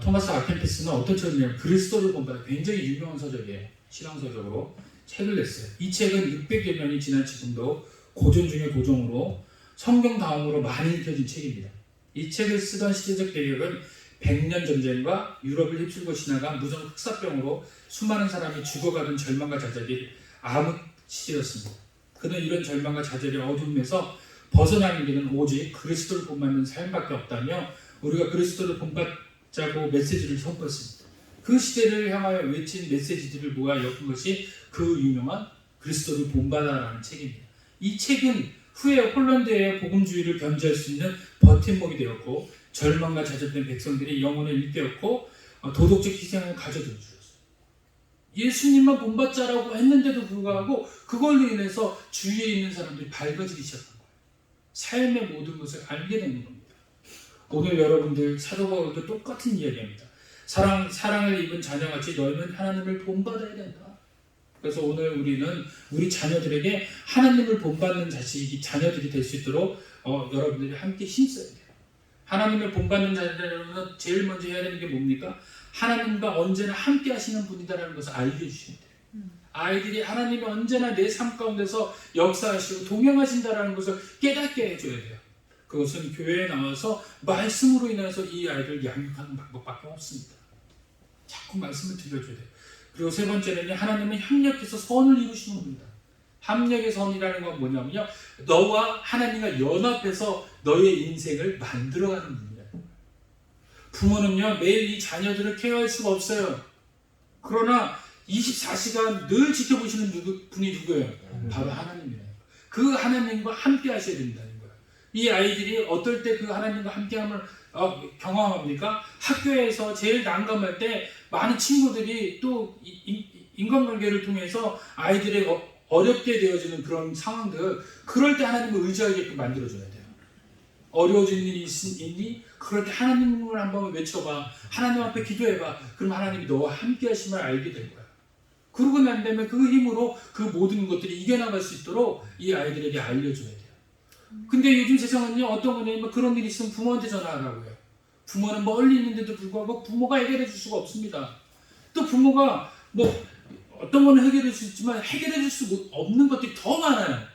토마스 아컴피스는 어떤 책이냐면 그리스도를 본받아, 굉장히 유명한 서적이에요. 신앙서적으로 책을 냈어요. 이 책은 600여 년이 지난 지금도 고전 중에 고전으로 성경 다음으로 많이 읽혀진 책입니다. 이 책을 쓰던 시대적 배경은 100년 전쟁과 유럽을 휩쓸고 지나간 무성 흑사병으로 수많은 사람이 죽어가던 절망과 좌절이 암흑 시대였습니다. 그는 이런 절망과 좌절의 어둠에서 벗어나는 길은 오직 그리스도를 본받는 삶밖에 없다며 우리가 그리스도를 본받자고 메시지를 선포했습니다. 그 시대를 향하여 외친 메시지들을 모아 엮은 것이 그 유명한 그리스도를 본받아라는 책입니다. 이 책은 후에 홀란드의 복음주의를 견제할 수 있는 버팀목이 되었고, 절망과 좌절된 백성들이 영혼을 일깨웠고 도덕적 희생을 가져다 주었어요. 예수님만 본받자라고 했는데도 불구하고 그걸로 인해서 주위에 있는 사람들이 밝아지기 시작한 거예요. 삶의 모든 것을 알게 되는 겁니다. 오늘 여러분들 사도 바울도 똑같은 이야기입니다. 사랑을 입은 자녀같이 너희는 하나님을 본받아야 된다. 그래서 오늘 우리는 우리 자녀들에게 하나님을 본받는 자녀들이 될 수 있도록 여러분들이 함께 힘써야 돼요. 하나님을 본받는 자녀들은 제일 먼저 해야 되는 게 뭡니까? 하나님과 언제나 함께 하시는 분이다라는 것을 알려주셔야 돼요. 아이들이 하나님이 언제나 내 삶 가운데서 역사하시고 동행하신다라는 것을 깨닫게 해줘야 돼요. 그것은 교회에 나와서 말씀으로 인해서 이 아이를 양육하는 방법밖에 없습니다. 자꾸 말씀을 들려줘야 돼요. 그리고 세 번째는 하나님은 협력해서 선을 이루시는 분이다. 협력의 선이라는 건 뭐냐면요, 너와 하나님과 연합해서 너의 인생을 만들어가는 분이다. 부모는요 매일 이 자녀들을 케어할 수가 없어요. 그러나 24시간 늘 지켜보시는 분이 누구예요? 바로 하나님이에요. 그 하나님과 함께 하셔야 된다는 거예요. 이 아이들이 어떨 때 그 하나님과 함께함을 경험합니까? 학교에서 제일 난감할 때 많은 친구들이 또 인간관계를 통해서 아이들의 어렵게 되어지는 그런 상황들, 그럴 때 하나님을 의지하게끔 만들어줘야 돼요. 어려워진 일이 있니? 그럴 때 하나님을 한번 외쳐봐. 하나님 앞에 기도해봐. 그럼 하나님이 너와 함께 하심을 알게 될 거야. 그러고 난 다음에 그 힘으로 그 모든 것들이 이겨나갈 수 있도록 이 아이들에게 알려줘야 돼요. 근데 요즘 세상은요, 어떤 거냐면 그런 일이 있으면 부모한테 전화하라고 해요. 부모는 멀리 있는데도 불구하고 부모가 해결해 줄 수가 없습니다. 또 부모가 뭐 어떤 거는 해결해 줄 수 있지만 해결해 줄 수 없는 것들이 더 많아요.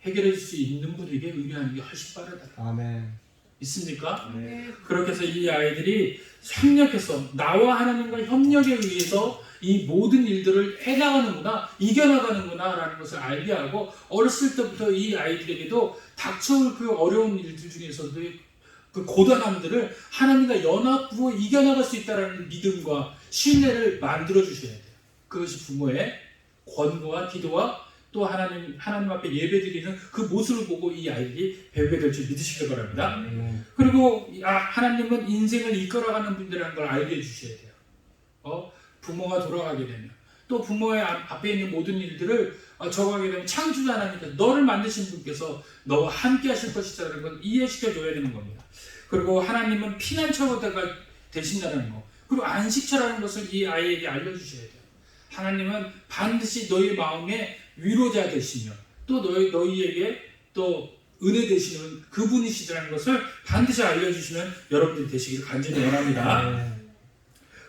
해결해 줄 수 있는 분에게 의뢰하는 게 훨씬 빠르다. 아멘. 있습니까? 네. 그렇게 해서 이 아이들이 협력해서 나와 하나님과 협력에 의해서 이 모든 일들을 해나가는구나, 이겨나가는구나 라는 것을 알게 하고, 어렸을 때부터 이 아이들에게도 닥쳐올 그 어려운 일들 중에서도 그 고단함들을 하나님과 연합으로 이겨나갈 수 있다는 믿음과 신뢰를 만들어 주셔야 돼요. 그것이 부모의 권고와 기도와 또 하나님 앞에 예배드리는 그 모습을 보고 이 아이들이 배우게 될 줄 믿으시길 바랍니다. 그리고 하나님은 인생을 이끌어가는 분들이라는 걸 알게 해주셔야 돼요. 부모가 돌아가게 되면, 또 부모의 앞에 있는 모든 일들을 적어가게 되면 창조자 하나님께서, 너를 만드신 분께서 너와 함께 하실 것이라는 걸 이해시켜줘야 되는 겁니다. 그리고 하나님은 피난처가 되신다는 거, 그리고 안식처라는 것을 이 아이에게 알려주셔야 돼요. 하나님은 반드시 너희 마음에 위로자 되시며 또 너희에게 또 은혜 되시는 그분이시라는 것을 반드시 알려주시는 여러분들이 되시기를 간절히 원합니다.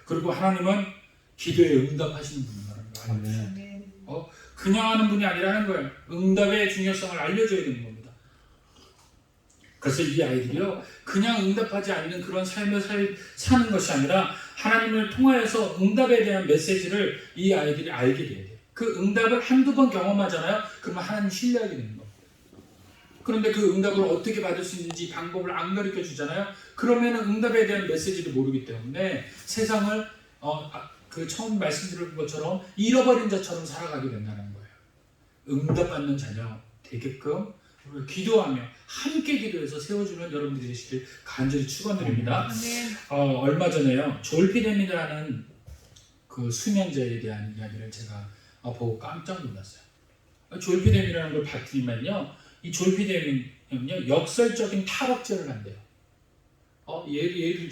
그리고 하나님은 기도에 응답하시는 분이라는 거예요. 그냥 하는 분이 아니라는 거예요. 응답의 중요성을 알려줘야 되는 겁니다. 그래서 이 아이들이요, 그냥 응답하지 않는 그런 삶을 사는 것이 아니라 하나님을 통하여서 응답에 대한 메시지를 이 아이들이 알게 돼야 돼요. 그 응답을 한두 번 경험하잖아요. 그러면 하나님 신뢰하게 되는 겁니다. 그런데 그 응답을 어떻게 받을 수 있는지 방법을 안 가르쳐 주잖아요. 그러면 응답에 대한 메시지를 모르기 때문에 세상을 그 처음 말씀드린 것처럼 잃어버린 자처럼 살아가게 된다는 거예요. 응답받는 자녀 되게끔 기도하며 함께 기도해서 세워주는 여러분들이 되시길 간절히 축원드립니다. 얼마 전에요, 졸피뎀이라는 그 수면제에 대한 이야기를 제가 보고 깜짝 놀랐어요. 졸피뎀이라는 걸 봤더니만요, 이 졸피뎀은요 역설적인 탈억제를 한대요. 예를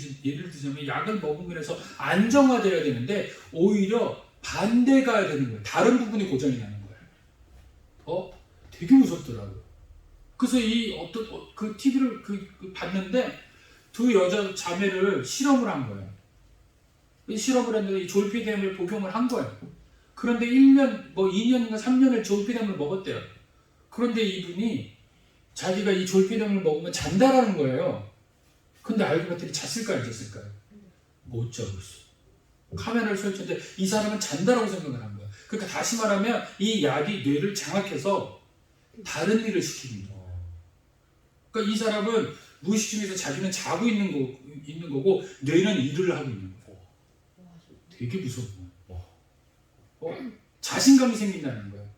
들자면 약을 먹으면 해서 안정화돼야 되는데 오히려 반대가 되는 거예요. 다른 부분이 고장이 나는 거예요. 되게 무섭더라고요. 그래서 그 TV를 봤는데 두 여자 자매를 실험을 한 거예요. 이 실험을 했는데 이 졸피뎀을 복용을 한 거예요. 그런데 1년, 2년인가 3년을 졸피뎀을 먹었대요. 그런데 이분이 자기가 이 졸피뎀을 먹으면 잔다라는 거예요. 근데 알고 봤더니 잤을까요, 안 잤을까요? 못 자고 있어. 카메라를 설치했는데 이 사람은 잔다라고 생각을 한 거예요. 그러니까 다시 말하면 이 약이 뇌를 장악해서 다른 일을 시키는 거예요. 그러니까 이 사람은 무의식 중에서 자기는 자고 있는 거고 뇌는 일을 하고 있는 거예요. 되게 무서워. 자신감이 생긴다는 거예요.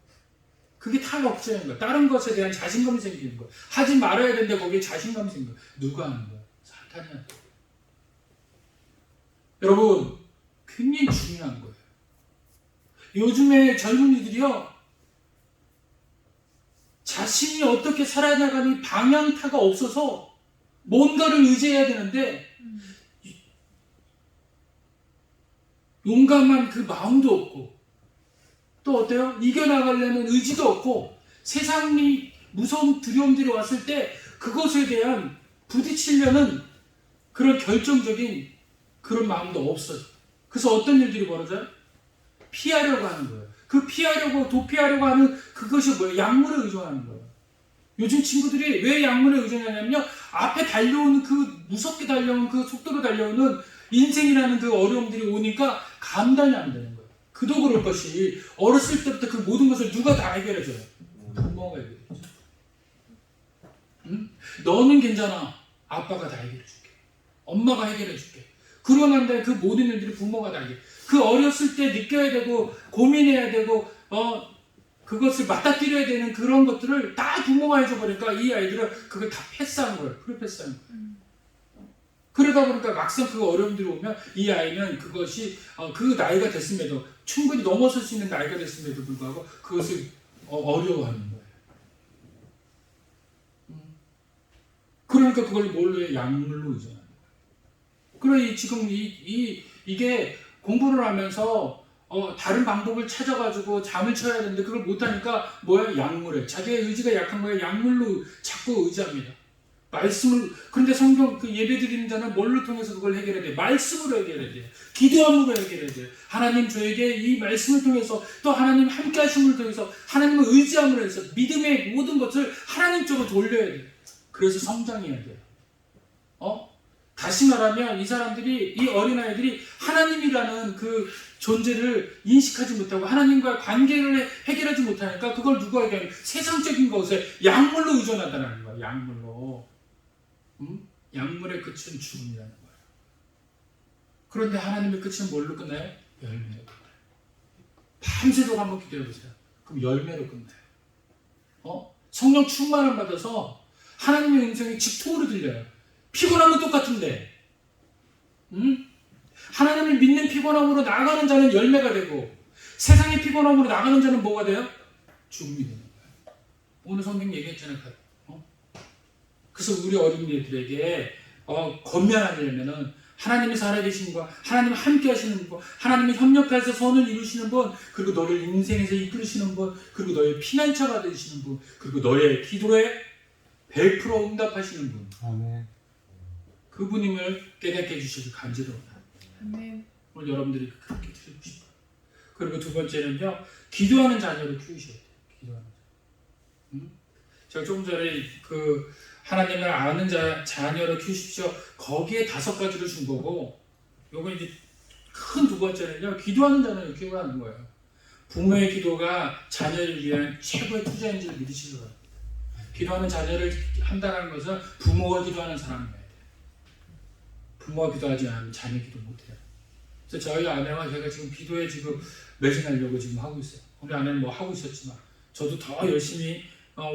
그게 탈억제인 거예요. 다른 것에 대한 자신감이 생기는 거예요. 하지 말아야 되는데 거기에 자신감이 생겨요. 누가 하는 거예요? 사탄이 하는 거예요. 여러분, 굉장히 중요한 거예요. 요즘에 젊은이들이요, 자신이 어떻게 살아나가는 방향타가 없어서 뭔가를 의지해야 되는데 용감한 그 마음도 없고 또 어때요? 이겨나가려는 의지도 없고 세상이 무서운 두려움들이 왔을 때 그것에 대한 부딪히려는 그런 결정적인 그런 마음도 없어요. 그래서 어떤 일들이 벌어져요? 피하려고 하는 거예요. 그 피하려고 도피하려고 하는 그것이 뭐예요? 약물에 의존하는 거예요. 요즘 친구들이 왜 약물에 의존하냐면요, 앞에 달려오는 그 무섭게 달려오는 그 속도로 달려오는 인생이라는 그 어려움들이 오니까 감당이 안 되는 거예요. 그도 그럴 것이 어렸을 때부터 그 모든 것을 누가 다 해결해줘요? 부모가 해결해줘요. 응? 너는 괜찮아. 아빠가 다 해결해줄게. 엄마가 해결해줄게. 그러고 난 다음에 그 모든 일들이 부모가 다 해결해. 그 어렸을 때 느껴야 되고 고민해야 되고 그것을 맞닥뜨려야 되는 그런 것들을 다 부모가 해줘버리니까 이 아이들은 그걸 다 패스한 거예요. 프리패스한 거예요. 그러다 보니까 막상 그 어려움들이 오면 이 아이는 그것이 그 나이가 됐음에도 충분히 넘어설 수 있는 나이가 됐음에도 불구하고 그것을 어려워하는 거예요. 그러니까 그걸 뭘로 해? 약물로 의존하는 거예요. 그래 지금 이게 공부를 하면서 다른 방법을 찾아가지고 잠을 쳐야 되는데 그걸 못하니까 뭐야? 약물에 자기의 의지가 약한 거에 약물로 자꾸 의지합니다. 말씀을 그런데 성경 그 예배 드리는 자는 뭘로 통해서 그걸 해결해야 돼? 말씀으로 해결해야 돼. 기도함으로 해결해야 돼. 하나님 저에게 이 말씀을 통해서 또 하나님 함께 하심을 통해서 하나님을 의지함으로 해서 믿음의 모든 것을 하나님 쪽으로 돌려야 돼. 그래서 성장해야 돼요. 다시 말하면 이 사람들이 이 어린아이들이 하나님이라는 그 존재를 인식하지 못하고 하나님과 관계를 해결하지 못하니까 그걸 누구에게 세상적인 것에 약물로 의존한다는 거예요. 약물로. 약물의 끝은 죽음이라는 거예요. 그런데 하나님의 끝은 뭘로 끝나요? 열매로 끝나요. 밤새도록 한번 기도해보세요. 그럼 열매로 끝나요. 성령 충만을 받아서 하나님의 음성이 직통으로 들려요. 피곤함은 똑같은데 하나님을 믿는 피곤함으로 나가는 자는 열매가 되고 세상의 피곤함으로 나가는 자는 뭐가 돼요? 죽음이 되는 거예요. 오늘 성경 얘기했잖아요. 그래서 우리 어린이들에게 권면하려면은 하나님이 살아계신 분, 하나님 함께 하시는 분, 하나님이 협력해서 선을 이루시는 분, 그리고 너를 인생에서 이끌으시는 분, 그리고 너의 피난처가 되시는 분, 그리고 너의 기도에 100% 응답하시는 분. 아멘. 그분임을 깨닫게 해주시길 간절합니다. 오늘 여러분들이 그렇게 드리고 싶어요. 그리고 두 번째는요, 기도하는 자녀를 키우셔야 돼요. 기도하는 자녀. 제가 조금 전에 그 하나님을 아는 자녀를 키우십시오. 거기에 5가지를 준 거고, 요거 이제 큰 두 번째는요, 기도하는 자녀를 키우는 거예요. 부모의 기도가 자녀를 위한 최고의 투자인 줄 믿으시기 바랍니다. 기도하는 자녀를 한다는 것은 부모가 기도하는 사람이에요. 부모가 기도하지 않으면 자녀 기도 못해요. 그래서 저희 아내와 제가 지금 기도에 지금 매진하려고 지금 하고 있어요. 우리 아내는 뭐 하고 있었지만 저도 더 열심히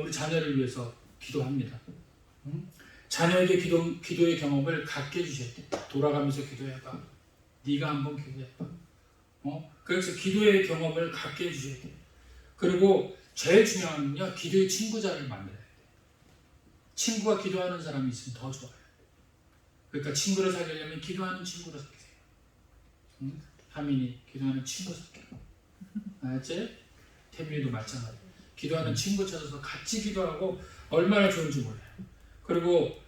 우리 자녀를 위해서 기도합니다. 자녀에게 기도의 경험을 갖게 해주셔야 돼. 돌아가면서 기도해봐. 네가 한번 기도해봐. 그래서 기도의 경험을 갖게 해주셔야 돼. 그리고 제일 중요한 건요, 기도의 친구자를 만들어야 돼. 친구가 기도하는 사람이 있으면 더 좋아요. 그러니까 친구를 사귀려면 기도하는 친구를 사귀세요. 하민이 기도하는 친구 사귀고, 알았지? 태민이도 마찬가지. 기도하는 친구 찾아서 같이 기도하고 얼마나 좋은지 몰라요. 그리고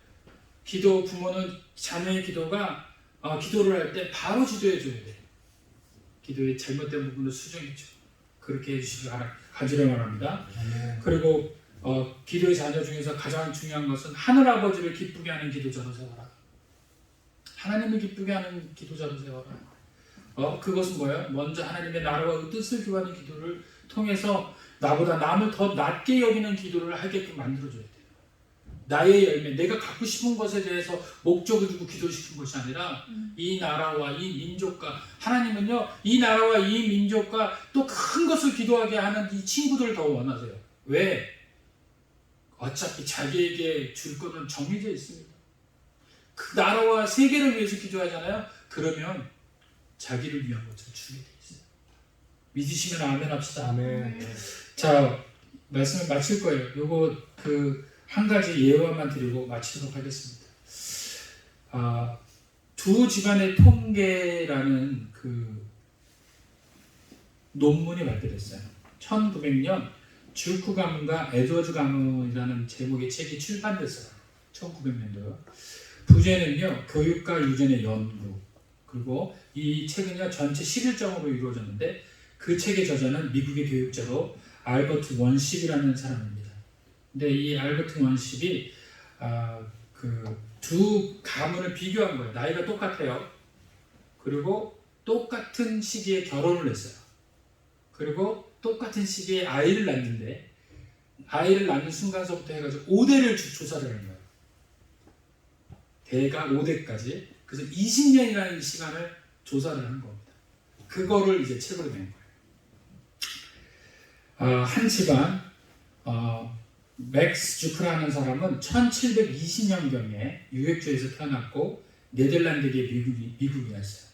부모는 자녀의 기도가 기도를 할 때 바로 지도해 줘야 돼요. 기도의 잘못된 부분을 수정해 줘. 그렇게 해주시기 간절히 바랍니다. 그리고 기도의 자녀 중에서 가장 중요한 것은 하늘아버지를 기쁘게 하는 기도자로 세워라. 하나님을 기쁘게 하는 기도자로 세워라. 그것은 뭐예요? 먼저 하나님의 나라와 뜻을 구하는 기도를 통해서 나보다 남을 더 낮게 여기는 기도를 하게끔 만들어줘야 돼요. 나의 열매, 내가 갖고 싶은 것에 대해서 목적을 두고 기도시킨 것이 아니라 이 나라와 이 민족과, 하나님은요 이 나라와 이 민족과 또 큰 것을 기도하게 하는 이 친구들을 더 원하세요. 왜? 어차피 자기에게 줄 것은 정해져 있습니다. 그 나라와 세계를 위해서 기도하잖아요. 그러면 자기를 위한 것을 주게 돼 있어요. 믿으시면 아멘 합시다. 아멘. 자, 말씀을 마칠 거예요. 요거 한 가지 예화만 드리고 마치도록 하겠습니다. 두 집안의 통계라는 그 논문이 발표됐어요. 1900년 주크 가문과 에드워즈 가문이라는 제목의 책이 출판됐어요. 1900년도요. 부제는요, 교육과 유전의 연구. 그리고 이 책은요, 전체 11장으로 이루어졌는데 그 책의 저자는 미국의 교육자로 알버트 원십이라는 사람입니다. 근데 이 알버트 원십이 그 두 가문을 비교한 거예요. 나이가 똑같아요. 그리고 똑같은 시기에 결혼을 했어요. 그리고 똑같은 시기에 아이를 낳는데 아이를 낳는 순간서부터 해가지고 5대를 조사를 하는 거예요. 대가 5대까지. 그래서 20년이라는 시간을 조사를 한 겁니다. 그거를 이제 책으로 낸 거예요. 한 집안 맥스 주크라는 사람은 1720년경에 유역주에서 태어났고 네덜란드계 미국인이었어요.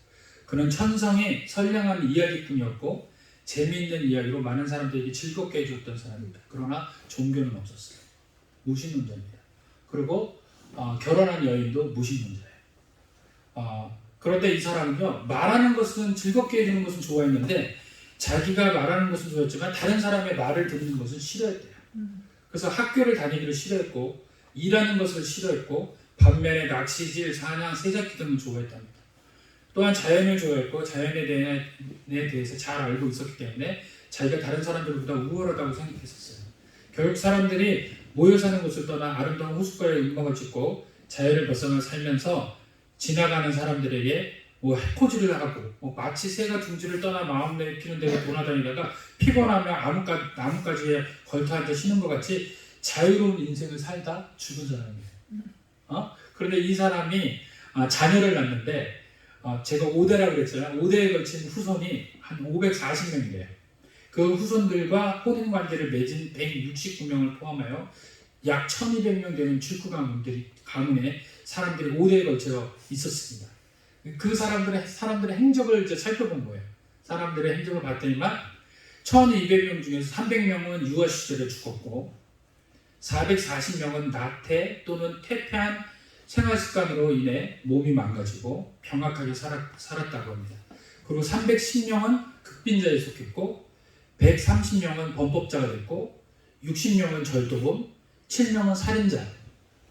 그는 천성의 선량한 이야기꾼이었고 재미있는 이야기로 많은 사람들에게 즐겁게 해줬던 사람입니다. 그러나 종교는 없었어요. 무신론자입니다. 그리고 결혼한 여인도 무신론자예요. 그런데 이 사람은요, 말하는 것은 즐겁게 해주는 것은 좋아했는데 자기가 말하는 것은 좋았지만 다른 사람의 말을 듣는 것은 싫어했대요. 그래서 학교를 다니기를 싫어했고 일하는 것을 싫어했고 반면에 낚시질, 사냥, 새잡기 등을 좋아했답니다. 또한 자연을 좋아했고 자연에 대해서 잘 알고 있었기 때문에 자기가 다른 사람들보다 우월하다고 생각했었어요. 결국 사람들이 모여 사는 곳을 떠나 아름다운 호숫가에 음악을 짓고 자연을 벗어나 살면서 지나가는 사람들에게 해코지를 하고 마치 새가 둥지를 떠나 마음 내키는 대로 돌아다니다가 피곤하면 나뭇가지에 걸터앉아 쉬는 것 같이 자유로운 인생을 살다 죽은 사람이에요. 그런데 이 사람이 자녀를 낳는데 제가 5대라고 그랬잖아요. 5대에 걸친 후손이 한 540명이래요. 그 후손들과 혼인관계를 맺은 169명을 포함하여 약 1200명 되는 주크 가문에 사람들이 5대에 걸쳐 있었습니다. 그 사람들의 행적을 이제 살펴본 거예요. 사람들의 행적을 봤더니만 1200명 중에서 300명은 유아 시절에 죽었고 440명은 나태 또는 퇴폐한 생활 습관으로 인해 몸이 망가지고 병약하게 살았다고 합니다. 그리고 310명은 극빈자에 속했고 130명은 범법자가 됐고 60명은 절도범, 7명은 살인자,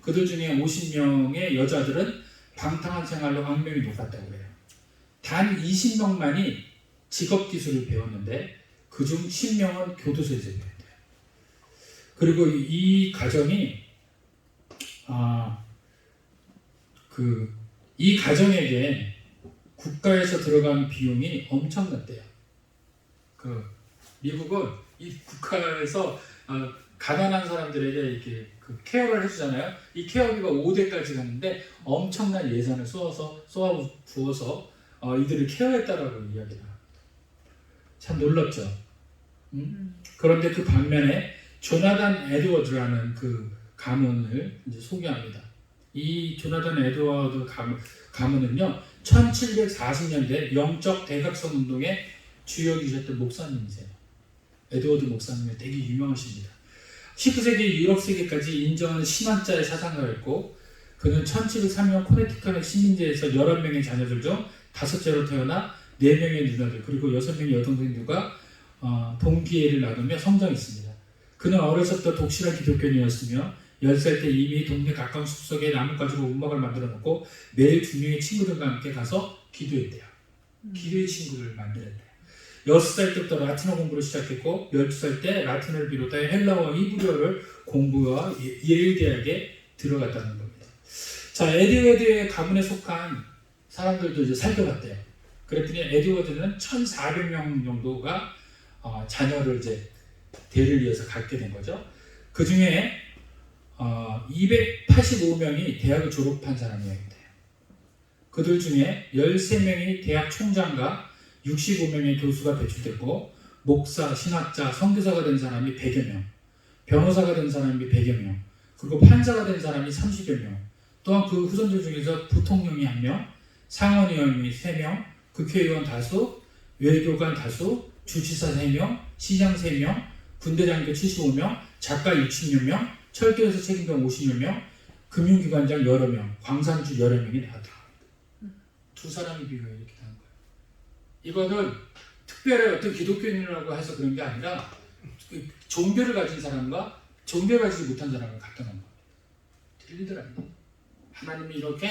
그들 중에 50명의 여자들은 방탕한 생활로 악명이 높았다고 해요. 단 20명만이 직업기술을 배웠는데 그중 10명은 교도소에서 배웠대요. 그리고 이 가정이 이 가정에게 국가에서 들어간 비용이 엄청났대요. 미국은 이 국가에서 가난한 사람들에게 이렇게 케어를 해주잖아요. 이 케어비가 5대까지 갔는데 엄청난 예산을 쏘아 부어서 이들을 케어했다라고 이야기를 합니다. 참 놀랍죠. 그런데 그 반면에 조나단 에드워드라는 그 가문을 이제 소개합니다. 이 조나단 에드워드 가문은요, 1740년대 영적 대각성 운동의 주역이셨던 목사님이세요. 에드워드 목사님이 되게 유명하십니다. 19세기 유럽 세계까지 인정한 신학자의 사상가였고 그는 1703년 코네티컷 식민지에서 11명의 자녀들 중 5째로 태어나 4명의 누나들 그리고 6명의 여동생들과 동기애를 나누며 성장했습니다. 그는 어렸을 때 독실한 기독교인이었으며 10살 때 이미 동네 가까운 숲속에 나뭇가지로 음악을 만들어 놓고 매일 2명의 친구들과 함께 가서 기도했대요. 기도의 친구를 만들었대요. 6살 때부터 라틴어 공부를 시작했고 12살 때 라틴어를 비롯해 헬라어와 히브리어를 공부와 예일 대학에 들어갔다는 겁니다. 자, 에드워드의 가문에 속한 사람들도 이제 살펴봤대요. 그랬더니 에드워드는 1,400명 정도가 자녀를 이제 대를 이어서 갖게 된 거죠. 그 중에 285명이 대학을 졸업한 사람이었대요. 그들 중에 13명이 대학 총장과 65명의 교수가 배출됐고 목사, 신학자, 선교사가 된 사람이 100여 명, 변호사가 된 사람이 100여 명, 그리고 판사가 된 사람이 30여 명, 또한 그 후손들 중에서 부통령이 1명, 상원의원이 3명, 국회의원 다수, 외교관 다수, 주지사 3명, 시장 3명, 군대장교 75명, 작가 60여 명, 철도에서 책임자 50여 명, 금융기관장 여러 명, 광산주 여러 명이 나왔다. 두 사람이 비교해 이렇게 한 거예요. 이거는 특별히 어떤 기독교인이라고 해서 그런 게 아니라 종교를 가진 사람과 종교를 가지지 못한 사람을 갖다 놓은 겁니다. 틀리더랍니다. 하나님이 이렇게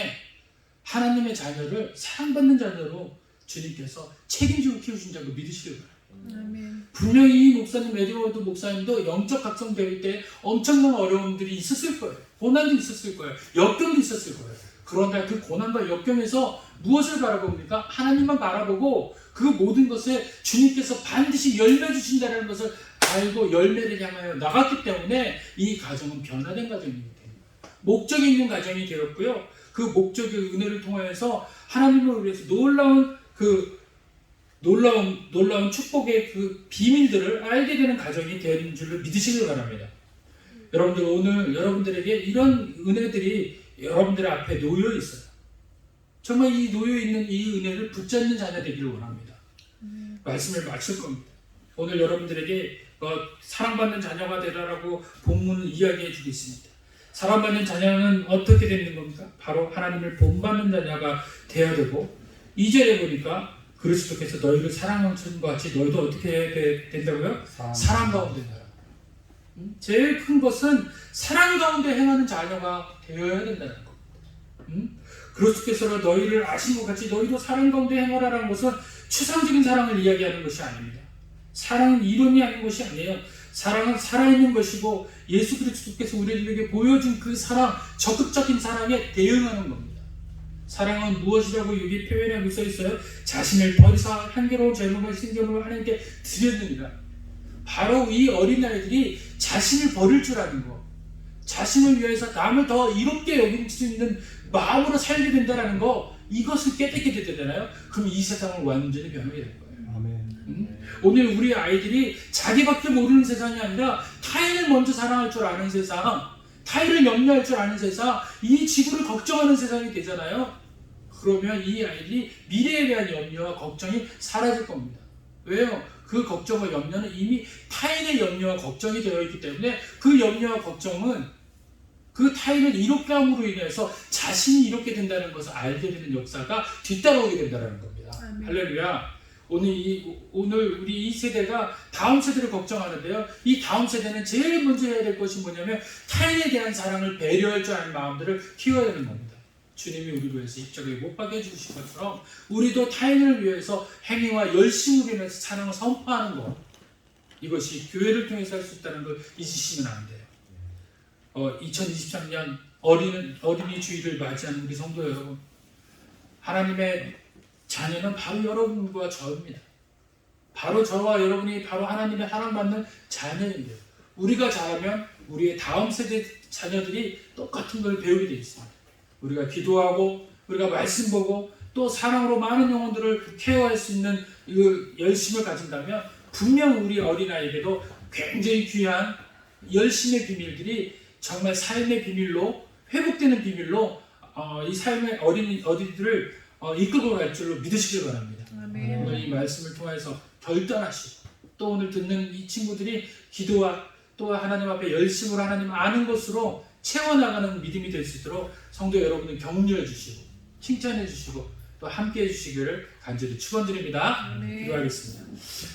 하나님의 자녀를 사랑받는 자녀로 주님께서 책임지고 키우신다고 믿으시길 바랍니다. 분명히 이 목사님, 에드워드 목사님도 영적 각성될 때 엄청난 어려움들이 있었을 거예요. 고난도 있었을 거예요. 역경도 있었을 거예요. 그런데 그 고난과 역경에서 무엇을 바라봅니까? 하나님만 바라보고 그 모든 것에 주님께서 반드시 열매 주신다는 것을 알고 열매를 향하여 나갔기 때문에 이 가정은 변화된 가정이 됩니다. 목적이 있는 가정이 되었고요. 그 목적의 은혜를 통하여서 하나님을 위해서 놀라운 축복의 그 비밀들을 알게 되는 가정이 되는 줄로 믿으시길 바랍니다. 여러분들, 오늘 여러분들에게 이런 은혜들이 여러분들 앞에 놓여 있어요. 정말 이 놓여 있는 이 은혜를 붙잡는 자녀 되기를 원합니다. 말씀을 마칠 겁니다. 오늘 여러분들에게 사랑받는 자녀가 되라라고 본문을 이야기해 주겠습니다. 사랑받는 자녀는 어떻게 되는 겁니까? 바로 하나님을 본받는 자녀가 되어야 되고, 2절에 보니까 그리스도께서 너희를 사랑하는 것 같이 너희도 어떻게 해야 된다고요? 사랑 가운데 행하라. 제일 큰 것은 사랑 가운데 행하는 자녀가 되어야 된다는 겁니다. 그리스도께서 너희를 아신 것 같이 너희도 사랑 가운데 행하라는 것은 추상적인 사랑을 이야기하는 것이 아닙니다. 사랑은 이론이 아닌 것이 아니에요. 사랑은 살아있는 것이고 예수 그리스도께서 우리들에게 보여준 그 사랑, 적극적인 사랑에 대응하는 겁니다. 사랑은 무엇이라고 여기 표현하고 써 있어요? 자신을 버리사 향기로운 젊음과 신경을 하나님께 드렸느니라. 바로 이 어린아이들이 자신을 버릴 줄 아는 거, 자신을 위해서 남을 더 이롭게 여길 수 있는 마음으로 살게 된다는 거, 이것을 깨닫게 되잖아요. 그럼 이 세상을 완전히 변하게 될 거예요. 아멘. 오늘 우리 아이들이 자기밖에 모르는 세상이 아니라 타인을 먼저 사랑할 줄 아는 세상, 타인을 염려할 줄 아는 세상, 이 지구를 걱정하는 세상이 되잖아요. 그러면 이 아이들이 미래에 대한 염려와 걱정이 사라질 겁니다. 왜요? 그 걱정과 염려는 이미 타인의 염려와 걱정이 되어 있기 때문에 그 염려와 걱정은 그 타인을 이롭게 함으로 인해서 자신이 이롭게 된다는 것을 알게 되는 역사가 뒤따라오게 된다는 겁니다. 할렐루야. 오늘 우리 이 세대가 다음 세대를 걱정하는데요. 이 다음 세대는 제일 먼저 해야 될 것이 뭐냐면 타인에 대한 사랑을 배려할 줄 아는 마음들을 키워야 되는 겁니다. 주님이 우리를 위해서 입적에 못 박여 주신 것처럼 우리도 타인을 위해서 행위와 열심으로 인해서 사랑을 선포하는 것, 이것이 교회를 통해서 할 수 있다는 걸 잊으시면 안 돼요. 2023년 어린이 주일을 맞이하는 우리 성도 여러분, 하나님의 자녀는 바로 여러분과 저입니다. 바로 저와 여러분이 바로 하나님의 사랑받는 자녀입니다. 우리가 잘하면 우리의 다음 세대 자녀들이 똑같은 걸 배우게 되어 있습니다. 우리가 기도하고 우리가 말씀 보고 또 사랑으로 많은 영혼들을 케어할 수 있는 그 열심을 가진다면 분명 우리 어린아이에게도 굉장히 귀한 열심의 비밀들이 정말 삶의 비밀로, 회복되는 비밀로 이 삶의 어린이들을 이끌고 갈 줄로 믿으시길 바랍니다. 오늘 이 말씀을 통해서 결단하시고 또 오늘 듣는 이 친구들이 기도와 또 하나님 앞에 열심으로 하나님 아는 것으로 채워나가는 믿음이 될 수 있도록 성도 여러분을 격려해 주시고 칭찬해 주시고 또 함께 해 주시기를 간절히 축원드립니다. 기도하겠습니다.